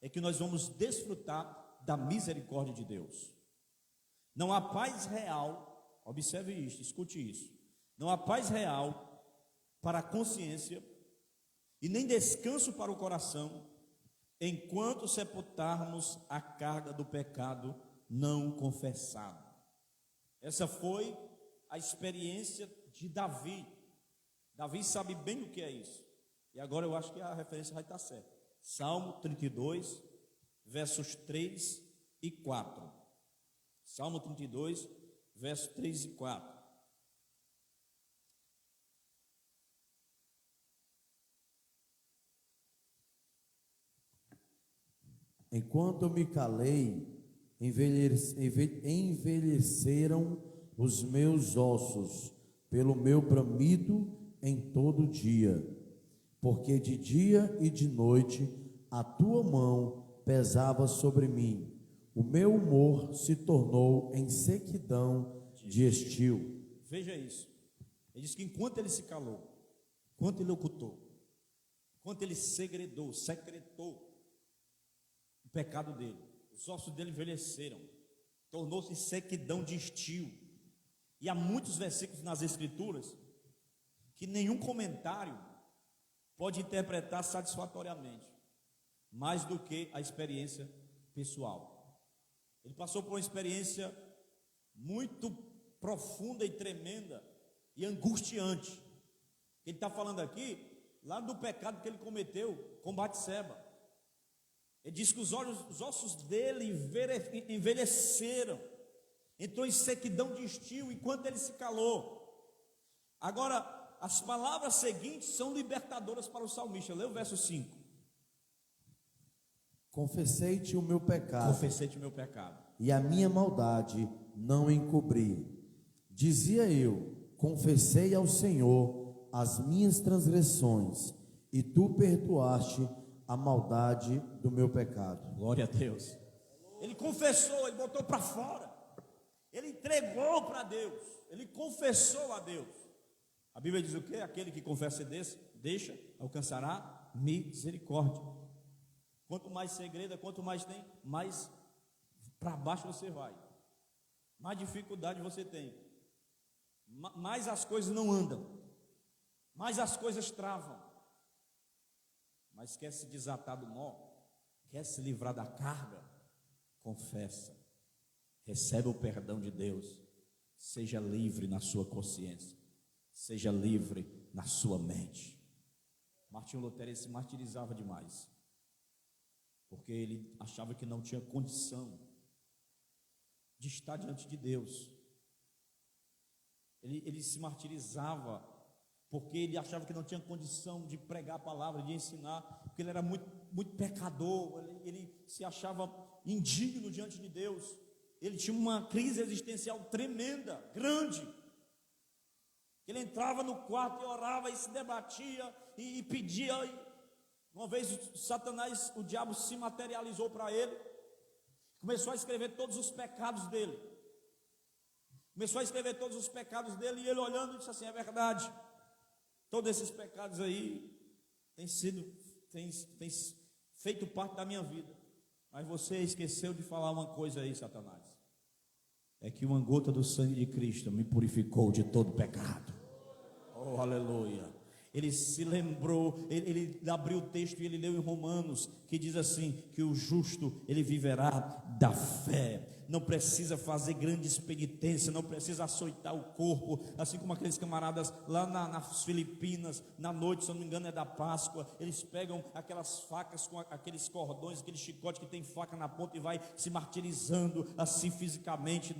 Speaker 1: é que nós vamos desfrutar da misericórdia de Deus. Não há paz real, observe isso, escute isso. Não há paz real para a consciência e nem descanso para o coração, enquanto sepultarmos a carga do pecado não confessado. Essa foi a experiência de Davi. Davi sabe bem o que é isso. E agora eu acho que a referência vai estar certa. Salmo 32, versos 3 e 4. Salmo 32, versos 3 e 4.
Speaker 2: Enquanto eu me calei, envelheceram os meus ossos pelo meu bramido em todo dia, porque de dia e de noite a tua mão pesava sobre mim. O meu humor se tornou em sequidão de estio.
Speaker 1: Veja isso. Ele diz que enquanto ele se calou, enquanto ele ocultou, enquanto ele secretou o pecado dele, os ossos dele envelheceram, tornou-se sequidão de estio. E há muitos versículos nas Escrituras que nenhum comentário pode interpretar satisfatoriamente, mais do que a experiência pessoal. Ele passou por uma experiência muito profunda e tremenda e angustiante. Ele está falando aqui, lá do pecado que ele cometeu com Batseba. Ele diz que os ossos dele envelheceram, entrou em sequidão de estio enquanto ele se calou. Agora, as palavras seguintes são libertadoras para o salmista. Lê o verso 5.
Speaker 2: Confessei-te o meu pecado.
Speaker 1: Confessei-te o meu pecado.
Speaker 2: E a minha maldade não encobri. Dizia eu: confessei ao Senhor as minhas transgressões, e tu perdoaste a maldade do meu pecado.
Speaker 1: Glória a Deus. Ele confessou, ele botou para fora, ele entregou para Deus, ele confessou a Deus. A Bíblia diz o quê? Aquele que confessa e deixa, alcançará misericórdia. Quanto mais segredo, quanto mais tem, mais para baixo você vai, mais dificuldade você tem, mais as coisas não andam, mais as coisas travam. Mas quer se desatar do nó, quer se livrar da carga, confessa, recebe o perdão de Deus, seja livre na sua consciência, seja livre na sua mente. Martinho Lutero se martirizava demais, porque ele achava que não tinha condição de estar diante de Deus. Ele se martirizava porque ele achava que não tinha condição de pregar a palavra, de ensinar, porque ele era muito pecador, ele se achava indigno diante de Deus. Ele tinha uma crise existencial tremenda, grande. Ele entrava no quarto e orava e se debatia e pedia. Uma vez Satanás, o diabo, se materializou para ele, começou a escrever todos os pecados dele. E ele olhando disse assim: é verdade, todos esses pecados aí têm feito parte da minha vida. Mas você esqueceu de falar uma coisa aí, Satanás. É que uma gota do sangue de Cristo me purificou de todo pecado. Oh, aleluia. Ele se lembrou, ele abriu o texto e ele leu em Romanos, que diz assim, que o justo, ele viverá da fé. Não precisa fazer grandes penitências, não precisa açoitar o corpo, assim como aqueles camaradas lá nas Filipinas, na noite, se eu não me engano é da Páscoa, eles pegam aquelas facas com aqueles cordões, aquele chicote que tem faca na ponta e vai se martirizando assim fisicamente.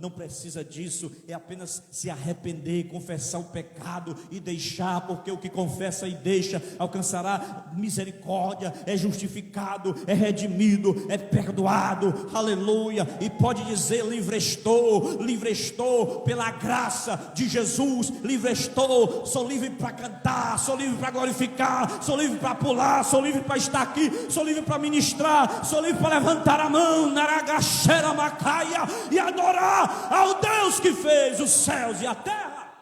Speaker 1: Não precisa disso, é apenas se arrepender, confessar o pecado e deixar, porque o que confessa e deixa alcançará misericórdia, é justificado, é redimido, é perdoado, aleluia. E pode dizer: livre estou pela graça de Jesus, livre estou, sou livre para cantar, sou livre para glorificar, sou livre para pular, sou livre para estar aqui, sou livre para ministrar, sou livre para levantar a mão, naragaxera macaia, e adorar ao Deus que fez os céus e a terra.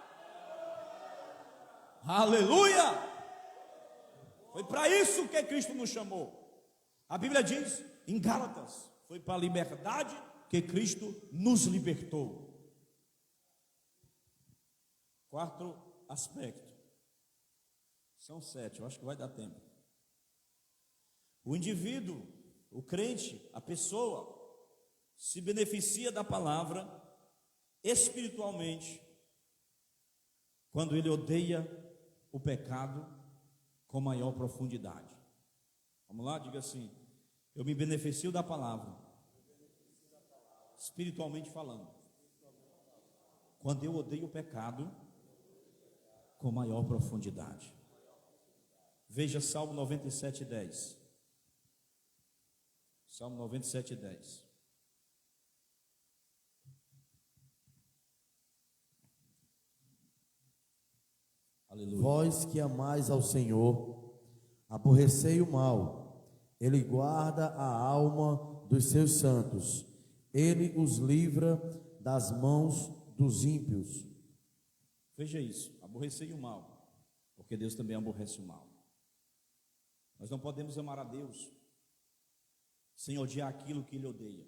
Speaker 1: Aleluia! Foi para isso que Cristo nos chamou. A Bíblia diz em Gálatas: foi para a liberdade que Cristo nos libertou. Quarto aspecto. São 7, eu acho que vai dar tempo. O indivíduo, o crente, a pessoa, se beneficia da palavra espiritualmente quando ele odeia o pecado com maior profundidade. Vamos lá, diga assim: eu me beneficio da palavra espiritualmente falando quando eu odeio o pecado com maior profundidade. Veja Salmo 97:10. Salmo 97:10. Aleluia.
Speaker 2: Vós que amais ao Senhor, aborrecei o mal, Ele guarda a alma dos seus santos, Ele os livra das mãos dos ímpios.
Speaker 1: Veja isso, aborrecei o mal, porque Deus também aborrece o mal. Nós não podemos amar a Deus sem odiar aquilo que Ele odeia.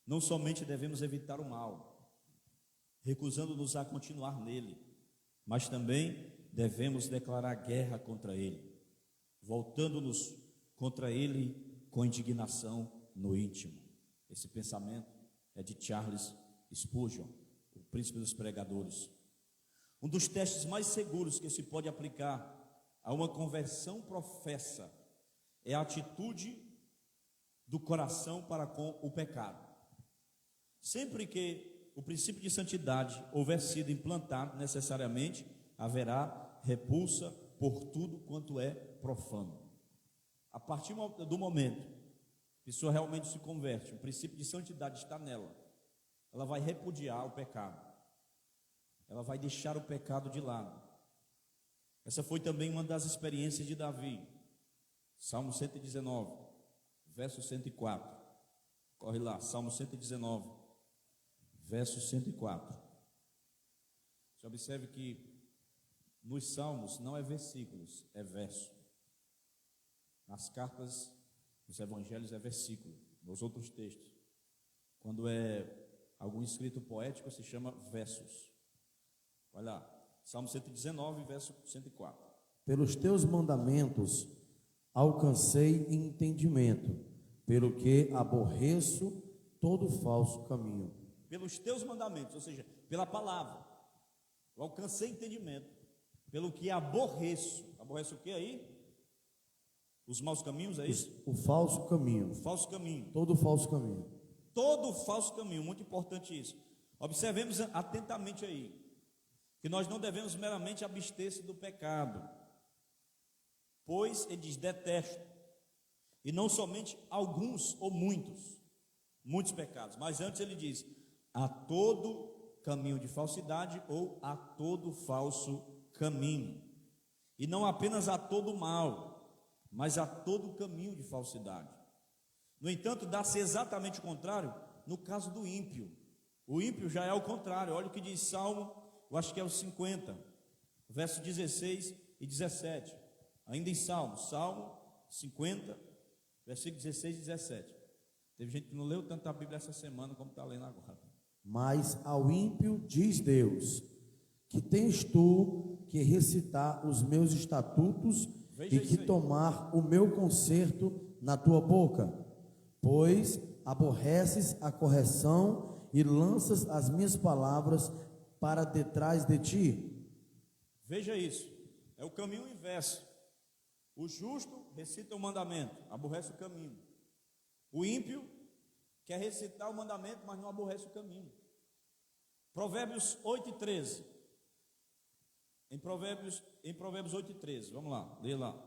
Speaker 1: Não somente devemos evitar o mal, recusando-nos a continuar nele, mas também devemos declarar guerra contra ele, voltando-nos contra ele com indignação no íntimo. Esse pensamento é de Charles Spurgeon, o príncipe dos pregadores. Um dos testes mais seguros que se pode aplicar a uma conversão professa é a atitude do coração para com o pecado. Sempre que o princípio de santidade houver sido implantado, necessariamente haverá repulsa por tudo quanto é profano. A partir do momento que a pessoa realmente se converte, o princípio de santidade está nela, ela vai repudiar o pecado, ela vai deixar o pecado de lado. Essa foi também uma das experiências de Davi. Salmo 119, verso 104. Corre lá, Salmo 119, verso 104. Você observe que nos salmos não é versículos, é verso. Nas cartas, nos evangelhos é versículo. Nos outros textos, quando é algum escrito poético, se chama versos. Olha lá, Salmo 119, verso 104.
Speaker 2: Pelos teus mandamentos alcancei entendimento, pelo que aborreço todo falso caminho.
Speaker 1: Pelos teus mandamentos, ou seja, pela palavra, eu alcancei entendimento, pelo que aborreço. Aborreço o que aí? Os maus caminhos, é isso?
Speaker 2: O falso caminho.
Speaker 1: O falso caminho.
Speaker 2: Todo falso caminho.
Speaker 1: Todo falso caminho, muito importante isso. Observemos atentamente aí, que nós não devemos meramente abster-se do pecado, pois ele diz, detesto, e não somente alguns ou muitos pecados, mas antes ele diz, a todo caminho de falsidade ou a todo falso caminho, e não apenas a todo mal, mas a todo caminho de falsidade. No entanto, dá-se exatamente o contrário no caso do ímpio. O ímpio já é o contrário. Olha o que diz Salmo, eu acho que é o 50, verso 16 e 17. Ainda em Salmo 50, versículo 16 e 17. Teve gente que não leu tanto a Bíblia essa semana como está lendo agora.
Speaker 2: Mas ao ímpio diz Deus, que tens tu que recitar os meus estatutos
Speaker 1: Veja
Speaker 2: e que
Speaker 1: isso aí.
Speaker 2: tomar o meu conserto na tua boca, pois aborreces a correção e lanças as minhas palavras para detrás de ti.
Speaker 1: Veja isso, é o caminho inverso. O justo recita o mandamento, aborrece o caminho. O ímpio quer recitar o mandamento, mas não aborrece o caminho. Provérbios 8:13. Em Provérbios 8:13, vamos lá, lê lá,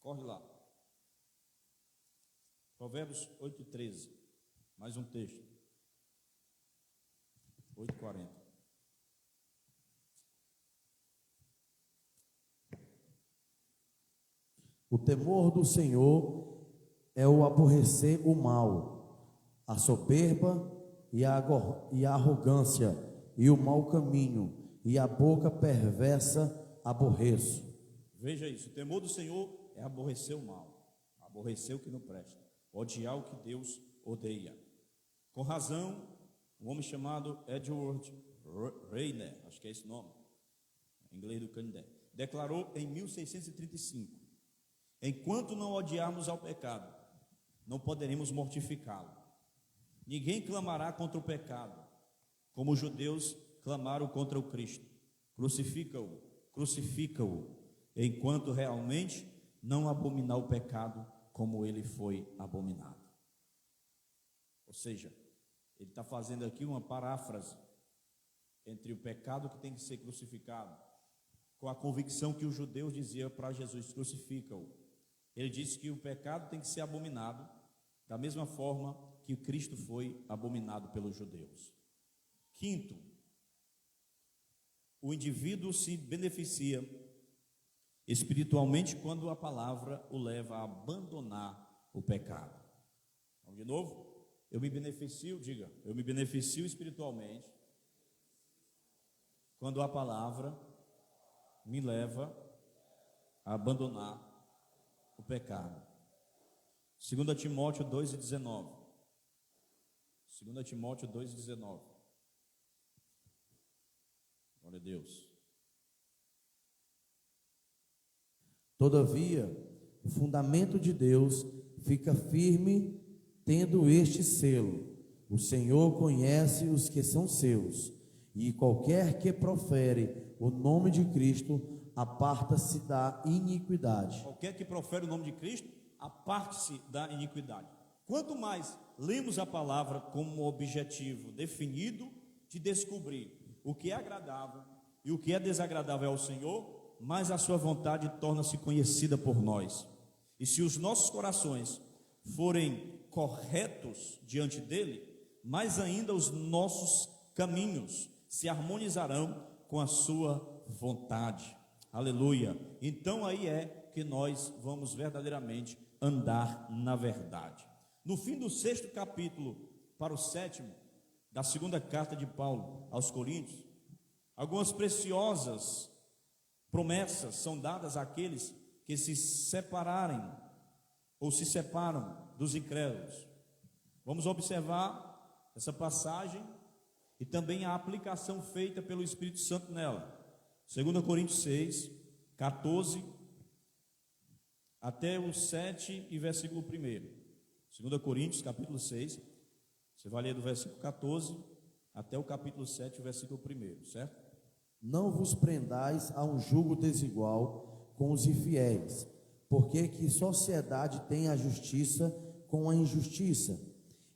Speaker 1: corre lá. Provérbios 8:13, mais um texto. 8:40.
Speaker 2: O temor do Senhor é o aborrecer o mal, a soberba e a arrogância, e o mau caminho, e a boca perversa aborreço.
Speaker 1: Veja isso, o temor do Senhor é aborrecer o mal, aborrecer o que não presta, odiar o que Deus odeia. Com razão, um homem chamado Edward Reiner, acho que é esse nome, em inglês do Canindé, declarou em 1635: enquanto não odiarmos ao pecado, não poderemos mortificá-lo. Ninguém clamará contra o pecado, como os judeus clamaram contra o Cristo. Crucifica-o, crucifica-o, enquanto realmente não abominar o pecado como ele foi abominado. Ou seja, ele está fazendo aqui uma paráfrase entre o pecado que tem que ser crucificado, com a convicção que os judeus diziam para Jesus: crucifica-o. Ele disse que o pecado tem que ser abominado da mesma forma que Cristo foi abominado pelos judeus. Quinto, o indivíduo se beneficia espiritualmente quando a palavra o leva a abandonar o pecado. Vamos de novo? Eu me beneficio, diga, eu me beneficio espiritualmente quando a palavra me leva a abandonar o pecado. 2 Timóteo 2,19. 2 Timóteo 2,19. Glória a Deus.
Speaker 2: Todavia, o fundamento de Deus fica firme, tendo este selo: o Senhor conhece os que são seus, e qualquer que profere o nome de Cristo aparta-se da iniquidade.
Speaker 1: Qualquer que profere o nome de Cristo, aparte-se da iniquidade. Quanto mais lemos a palavra como objetivo definido de descobrir o que é agradável e o que é desagradável ao Senhor, mais a sua vontade torna-se conhecida por nós. E se os nossos corações forem corretos diante dele, mais ainda os nossos caminhos se harmonizarão com a sua vontade. Aleluia. Então aí é que nós vamos verdadeiramente andar na verdade. No fim do 6º capítulo para o 7º da 2ª carta de Paulo aos Coríntios, algumas preciosas promessas são dadas àqueles que se separarem ou se separam dos incrédulos. Vamos observar essa passagem e também a aplicação feita pelo Espírito Santo nela. 2 Coríntios 6, 14 até o 7 e versículo 1. 2 Coríntios capítulo 6, você vai ler do versículo 14 até o capítulo 7, versículo 1, certo?
Speaker 2: Não vos prendais a um jugo desigual com os infiéis, porque que sociedade tem a justiça com a injustiça?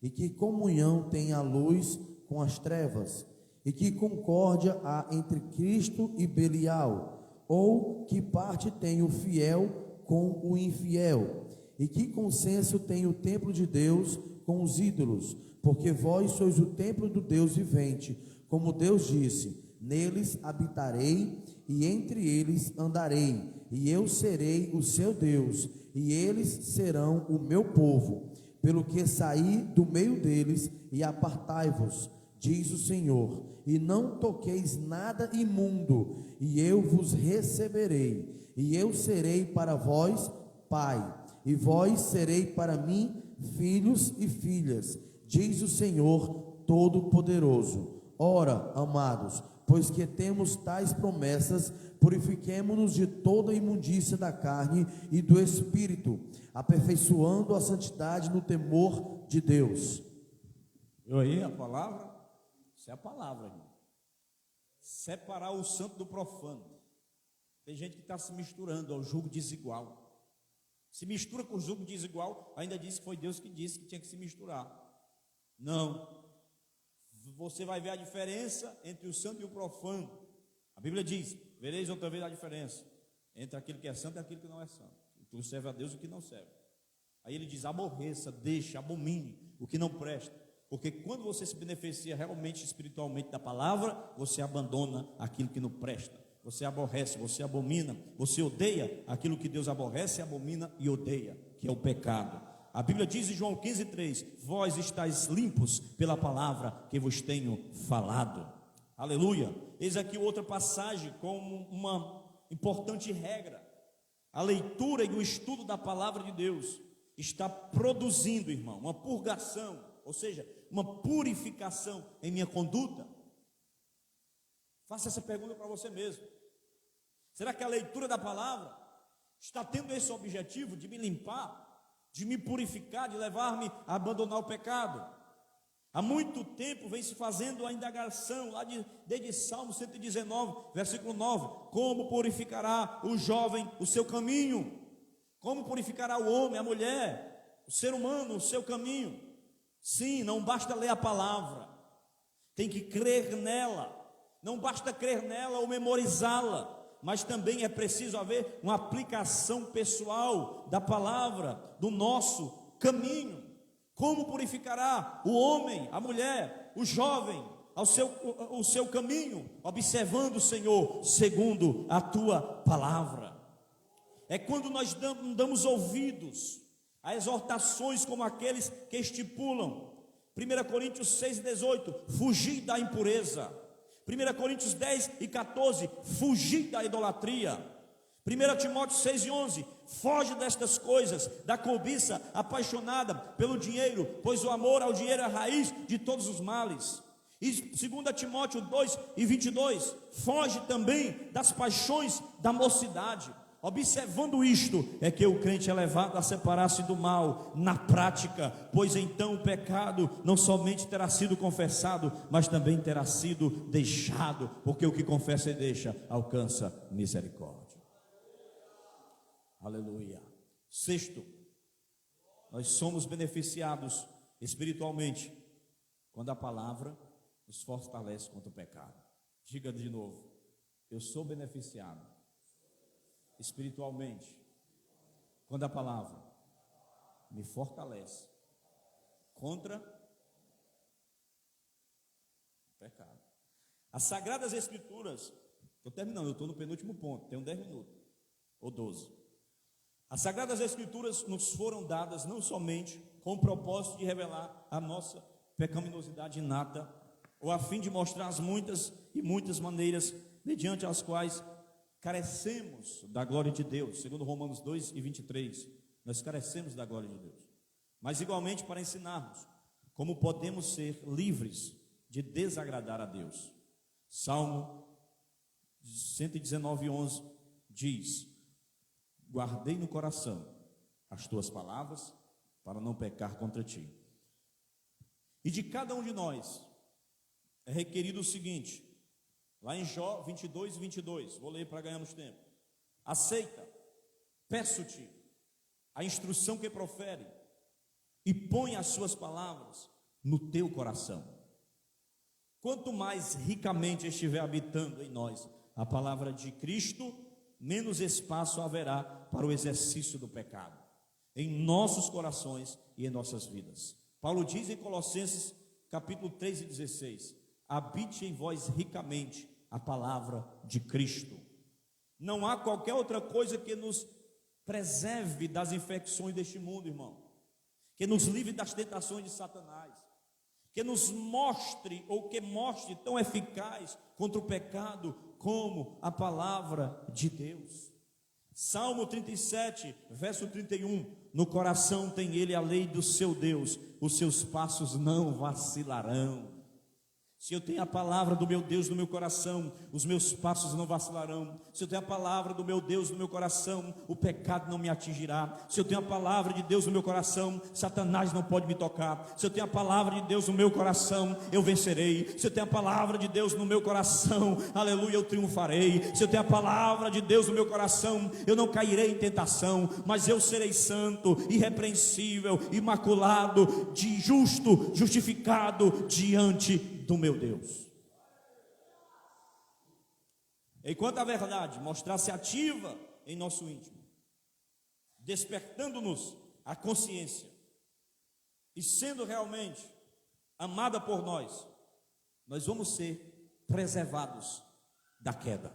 Speaker 2: E que comunhão tem a luz com as trevas? E que concórdia há entre Cristo e Belial? Ou que parte tem o fiel com o infiel? E que consenso tem o templo de Deus com os ídolos? Porque vós sois o templo do Deus vivente, como Deus disse: neles habitarei e entre eles andarei, e eu serei o seu Deus, e eles serão o meu povo. Pelo que saí do meio deles e apartai-vos, diz o Senhor, e não toqueis nada imundo, e eu vos receberei, e eu serei para vós pai, e vós serei para mim filhos e filhas, diz o Senhor Todo-Poderoso. Ora, amados, pois que temos tais promessas, purifiquemo-nos de toda a imundícia da carne e do espírito, aperfeiçoando a santidade no temor de Deus.
Speaker 1: Eu aí a palavra? Isso é a palavra, irmão. Separar o santo do profano. Tem gente que está se misturando ao jugo desigual. Se mistura com o jugo desigual, ainda diz que foi Deus que disse que tinha que se misturar. Não. Você vai ver a diferença entre o santo e o profano. A Bíblia diz: vereis outra vez a diferença entre aquele que é santo e aquele que não é santo, o que serve a Deus e o que não serve. Aí ele diz: aborreça, deixe, abomine o que não presta, porque quando você se beneficia realmente espiritualmente da palavra, você abandona aquilo que não presta, você aborrece, você abomina, você odeia aquilo que Deus aborrece, abomina e odeia, que é o pecado. A Bíblia diz em João 15,3: vós estáis limpos pela palavra que vos tenho falado. Aleluia. Eis aqui outra passagem como uma importante regra. A leitura e o estudo da palavra de Deus está produzindo, irmão, uma purgação, ou seja, uma purificação em minha conduta. Faça essa pergunta para você mesmo. Será que a leitura da palavra está tendo esse objetivo de me limpar, de me purificar, de levar-me a abandonar o pecado? Há muito tempo vem se fazendo a indagação, desde Salmo 119, versículo 9: como purificará o jovem o seu caminho? Como purificará o homem, a mulher, o ser humano, o seu caminho? Sim, não basta ler a palavra, tem que crer nela. Não basta crer nela ou memorizá-la, mas também é preciso haver uma aplicação pessoal da palavra, do nosso caminho. Como purificará o homem, a mulher, o jovem, o seu caminho, observando, Senhor, segundo a tua palavra? É quando nós damos ouvidos a exortações como aqueles que estipulam 1 Coríntios 6,18, fugir da impureza. 1 Coríntios 10:14, fugir da idolatria. 1 Timóteo 6:11, foge destas coisas, da cobiça apaixonada pelo dinheiro, pois o amor ao dinheiro é a raiz de todos os males. E 2 Timóteo 2:22, foge também das paixões da mocidade. Observando isto, é que o crente é levado a separar-se do mal na prática, pois então o pecado não somente terá sido confessado, mas também terá sido deixado, porque o que confessa e deixa alcança misericórdia. Aleluia. Sexto, nós somos beneficiados espiritualmente quando a palavra nos fortalece contra o pecado. Diga de novo: eu sou beneficiado espiritualmente quando a palavra me fortalece contra o pecado. As Sagradas Escrituras, estou terminando, eu estou no penúltimo ponto, tenho 10 minutos ou 12. As Sagradas Escrituras nos foram dadas não somente com o propósito de revelar a nossa pecaminosidade inata, ou a fim de mostrar as muitas e muitas maneiras mediante as quais carecemos da glória de Deus, segundo Romanos 2:23, nós carecemos da glória de Deus, mas igualmente para ensinarmos como podemos ser livres de desagradar a Deus. Salmo 119:11 diz: guardei no coração as tuas palavras para não pecar contra ti. E de cada um de nós é requerido o seguinte, lá em Jó 22:22, vou ler para ganharmos tempo: aceita, peço-te, a instrução que profere, e põe as suas palavras no teu coração. Quanto mais ricamente estiver habitando em nós a palavra de Cristo, menos espaço haverá para o exercício do pecado em nossos corações e em nossas vidas. Paulo diz em Colossenses capítulo 3:16: habite em vós ricamente a palavra de Cristo. Não há qualquer outra coisa que nos preserve das infecções deste mundo, irmão, que nos livre das tentações de Satanás, que nos mostre, ou que mostre tão eficaz contra o pecado como a palavra de Deus. Salmo 37, verso 31: no coração tem ele a lei do seu Deus, os seus passos não vacilarão. Se eu tenho a palavra do meu Deus no meu coração, os meus passos não vacilarão. Se eu tenho a palavra do meu Deus no meu coração, o pecado não me atingirá. Se eu tenho a palavra de Deus no meu coração, Satanás não pode me tocar. Se eu tenho a palavra de Deus no meu coração, eu vencerei. Se eu tenho a palavra de Deus no meu coração, aleluia, eu triunfarei. Se eu tenho a palavra de Deus no meu coração, eu não cairei em tentação, mas eu serei santo, irrepreensível, imaculado, justo, justificado diante do meu Deus. Enquanto a verdade mostrar-se ativa em nosso íntimo, despertando-nos a consciência e sendo realmente amada por nós, nós vamos ser preservados da queda,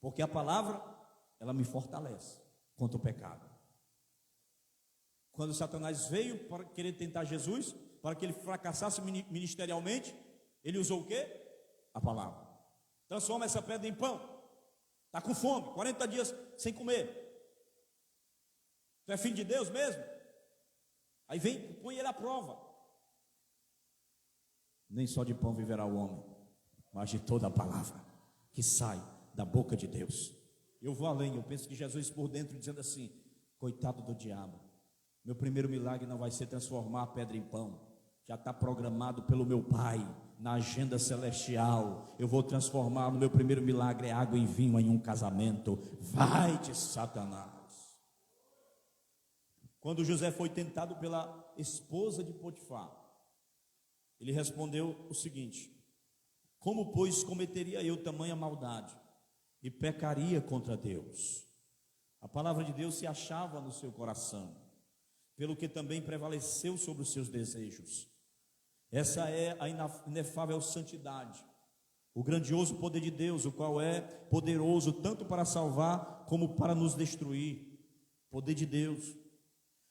Speaker 1: porque a palavra, ela me fortalece contra o pecado. Quando Satanás veio para querer tentar Jesus, para que ele fracassasse ministerialmente, ele usou o quê? A palavra. Transforma essa pedra em pão. Está com fome, 40 dias sem comer. Tu é filho de Deus mesmo? Aí vem, põe ele à prova. Nem só de pão viverá o homem, mas de toda a palavra que sai da boca de Deus. Eu vou além, eu penso que Jesus por dentro dizendo assim: coitado do diabo, meu primeiro milagre não vai ser transformar a pedra em pão, já está programado pelo meu Pai na agenda celestial. Eu vou transformar, no meu primeiro milagre é água em vinho em um casamento. Vai-te, Satanás. Quando José foi tentado pela esposa de Potifar, ele respondeu o seguinte: como pois cometeria eu tamanha maldade e pecaria contra Deus? A palavra de Deus se achava no seu coração. pelo que também prevaleceu sobre os seus desejos. Essa é a inefável santidade, o grandioso poder de Deus, o qual é poderoso tanto para salvar como para nos destruir. Poder de Deus.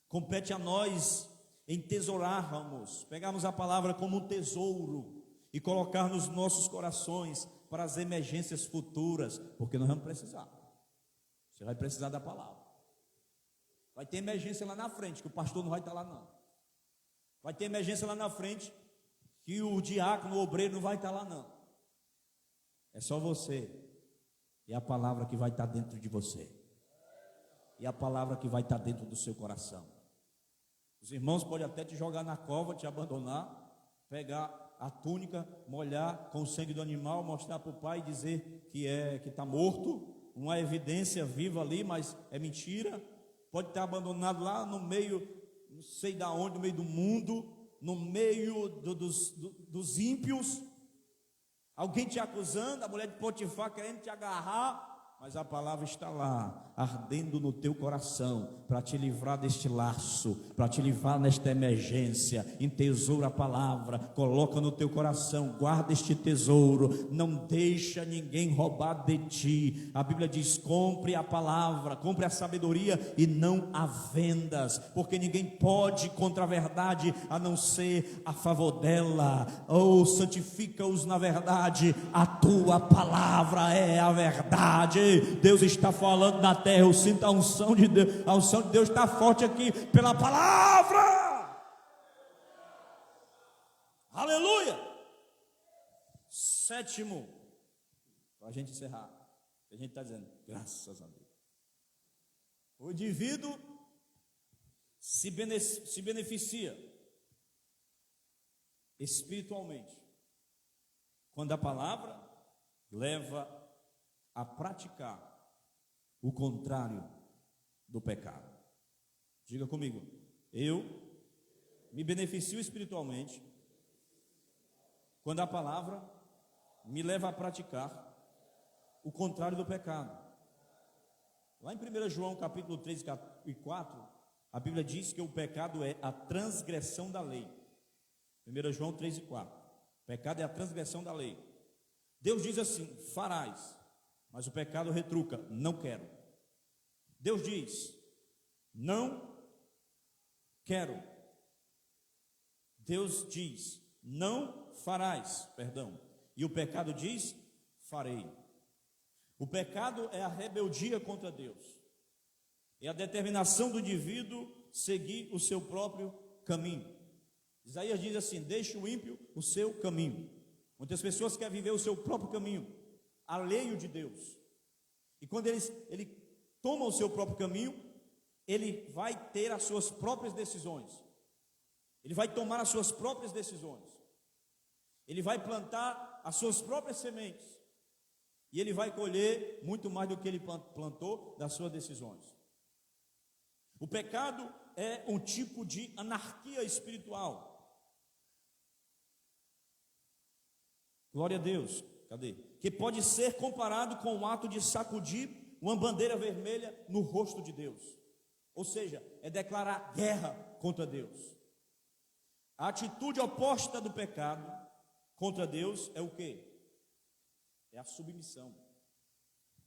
Speaker 1: Compete a nós entesourarmos, pegarmos a palavra como um tesouro e colocar nos nossos corações para as emergências futuras, porque nós vamos precisar. Você vai precisar da palavra. Vai ter emergência lá na frente, que o pastor não vai estar lá não. Vai ter emergência lá na frente, que o diácono, o obreiro não vai estar lá não. É só você e a palavra que vai estar dentro de você, e a palavra que vai estar dentro do seu coração. Os irmãos podem até te jogar na cova, te abandonar, pegar a túnica, molhar com o sangue do animal, mostrar para o pai e dizer que está morto, uma evidência viva ali, mas é mentira. Pode estar abandonado lá no meio, não sei da onde, no meio do mundo, no meio dos ímpios, alguém te acusando, a mulher de Potifar querendo te agarrar, mas a palavra está lá, ardendo no teu coração, para te livrar deste laço, para te livrar nesta emergência. Entesoura a palavra, coloca no teu coração, guarda este tesouro, não deixa ninguém roubar de ti. A Bíblia diz: compre a palavra, compre a sabedoria e não a vendas, porque ninguém pode contra a verdade a não ser a favor dela. Santifica-os na verdade, a tua palavra é a verdade. Deus está falando na terra, eu sinto a unção de Deus, a unção de Deus está forte aqui pela palavra. Aleluia. Sétimo, para a gente encerrar, a gente está dizendo, graças a Deus, o indivíduo se beneficia espiritualmente quando a palavra leva a praticar o contrário do pecado. Diga comigo: eu me beneficio espiritualmente quando a palavra me leva a praticar o contrário do pecado. Lá em 1 João capítulo 3 e 4, a Bíblia diz que o pecado é a transgressão da lei. 1 João 3 e 4, pecado é a transgressão da lei. Deus diz assim: farás, mas o pecado retruca: não quero. Deus diz: não quero. Deus diz: não farás, perdão. E o pecado diz: farei. O pecado é a rebeldia contra Deus, é a determinação do indivíduo seguir o seu próprio caminho. Isaías diz assim: deixe o ímpio o seu caminho. Muitas pessoas querem viver o seu próprio caminho, alheio de Deus. E quando ele toma o seu próprio caminho, ele vai ter as suas próprias decisões. Ele vai tomar as suas próprias decisões. Ele vai plantar as suas próprias sementes. E ele vai colher muito mais do que ele plantou das suas decisões. O pecado é um tipo de anarquia espiritual. Glória a Deus. Cadê? Que pode ser comparado com o ato de sacudir uma bandeira vermelha no rosto de Deus. Ou seja, é declarar guerra contra Deus. A atitude oposta do pecado contra Deus é o quê? É a submissão,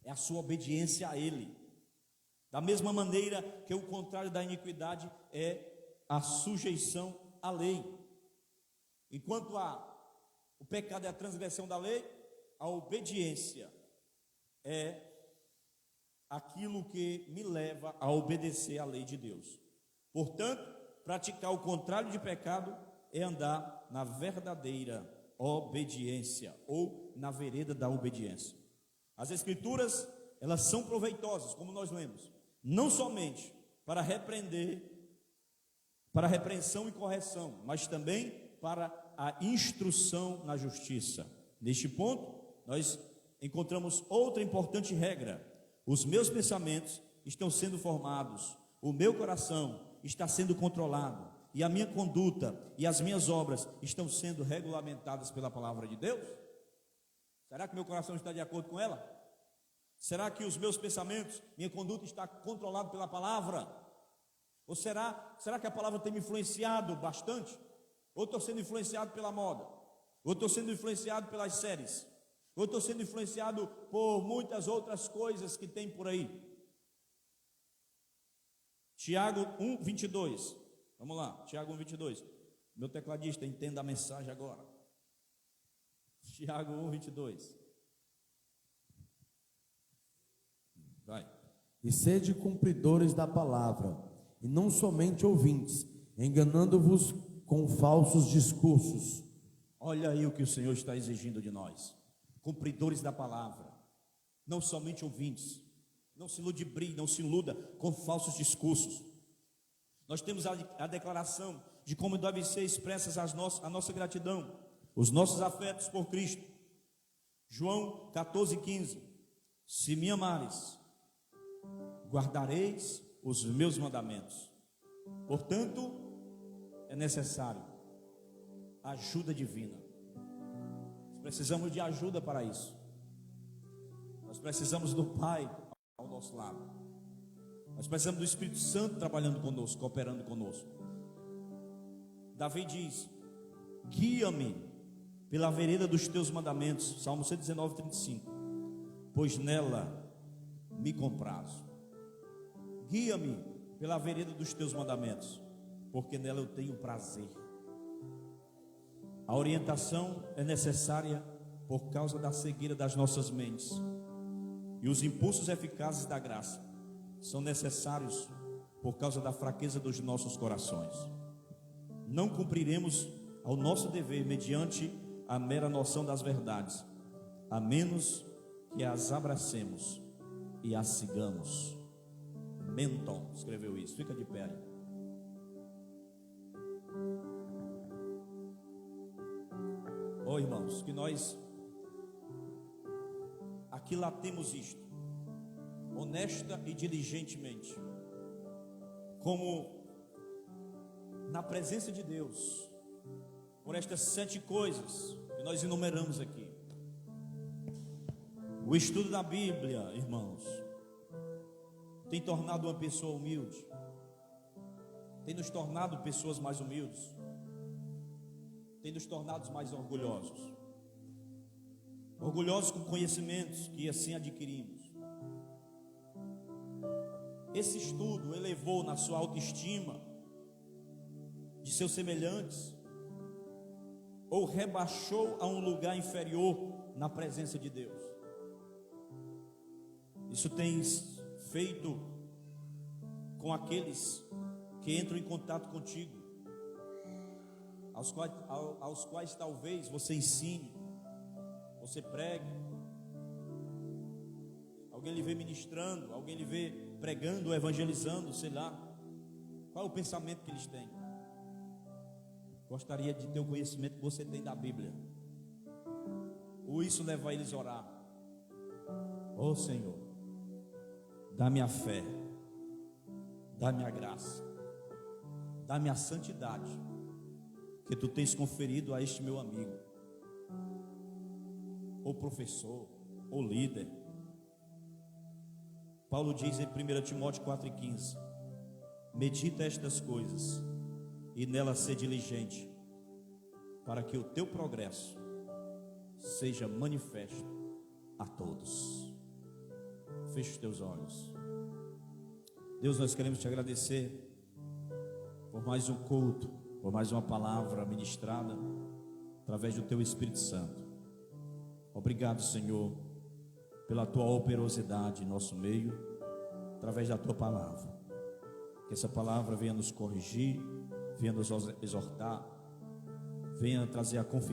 Speaker 1: é a sua obediência a Ele. Da mesma maneira que o contrário da iniquidade é a sujeição à lei. Enquanto o pecado é a transgressão da lei, a obediência é aquilo que me leva a obedecer à lei de Deus. Portanto, praticar o contrário de pecado é andar na verdadeira obediência, ou na vereda da obediência. As Escrituras, elas são proveitosas, como nós lemos, não somente para repreensão e correção, mas também para a instrução na justiça. Neste ponto, nós encontramos outra importante regra: os meus pensamentos estão sendo formados, o meu coração está sendo controlado, e a minha conduta e as minhas obras estão sendo regulamentadas pela palavra de Deus? Será que meu coração está de acordo com ela? Será que os meus pensamentos, minha conduta está controlado pela palavra? Ou será que a palavra tem me influenciado bastante? Ou estou sendo influenciado pela moda? Ou estou sendo influenciado pelas séries? Ou estou sendo influenciado por muitas outras coisas que tem por aí? Tiago 1:22. Vamos lá, Tiago 1:22. Meu tecladista, entenda a mensagem agora. Tiago 1:22. Vai.
Speaker 2: E sede cumpridores da palavra, e não somente ouvintes, enganando-vos com falsos discursos.
Speaker 1: Olha aí o que o Senhor está exigindo de nós. Cumpridores da palavra, não somente ouvintes. Não se ludibrie, não se iluda com falsos discursos. Nós temos a declaração de como devem ser expressas a nossa gratidão, os nossos afetos por Cristo. João 14:15. Se me amares, guardareis os meus mandamentos. Portanto, é necessário ajuda divina. Precisamos de ajuda para isso. Nós precisamos do Pai ao nosso lado. Nós precisamos do Espírito Santo trabalhando conosco, cooperando conosco. Davi diz: guia-me pela vereda dos teus mandamentos. Salmo 119:35. Pois nela me comprazo. Guia-me pela vereda dos teus mandamentos, porque nela eu tenho prazer. A orientação é necessária por causa da cegueira das nossas mentes, e os impulsos eficazes da graça são necessários por causa da fraqueza dos nossos corações. Não cumpriremos ao nosso dever mediante a mera noção das verdades, a menos que as abracemos e as sigamos. Menton escreveu isso. Fica de pé aí. Oh, irmãos, que nós aquilatemos isto, honesta e diligentemente, como na presença de Deus, por estas 7 coisas que nós enumeramos aqui. O estudo da Bíblia, irmãos, tem tornado uma pessoa humilde, tem nos tornado pessoas mais humildes, tem nos tornado mais orgulhosos. Orgulhosos com conhecimentos que assim adquirimos. Esse estudo elevou na sua autoestima de seus semelhantes, ou rebaixou a um lugar inferior na presença de Deus. Isso tem feito com aqueles que entram em contato contigo, aos quais talvez você ensine, você pregue, alguém lhe vê ministrando, alguém lhe vê pregando, evangelizando, sei lá. Qual é o pensamento que eles têm? Gostaria de ter o conhecimento que você tem da Bíblia, ou isso leva eles a orar: ó Senhor, dá-me a fé, dá-me a graça, dá-me a santidade que tu tens conferido a este meu amigo, ou professor, ou líder. Paulo diz em 1 Timóteo 4:15: medita estas coisas e nelas ser diligente, para que o teu progresso seja manifesto a todos. Feche os teus olhos. Deus, nós queremos te agradecer por mais um culto, por mais uma palavra ministrada através do teu Espírito Santo. Obrigado, Senhor, pela tua operosidade em nosso meio, através da tua palavra. Que essa palavra venha nos corrigir, venha nos exortar, venha trazer a confissão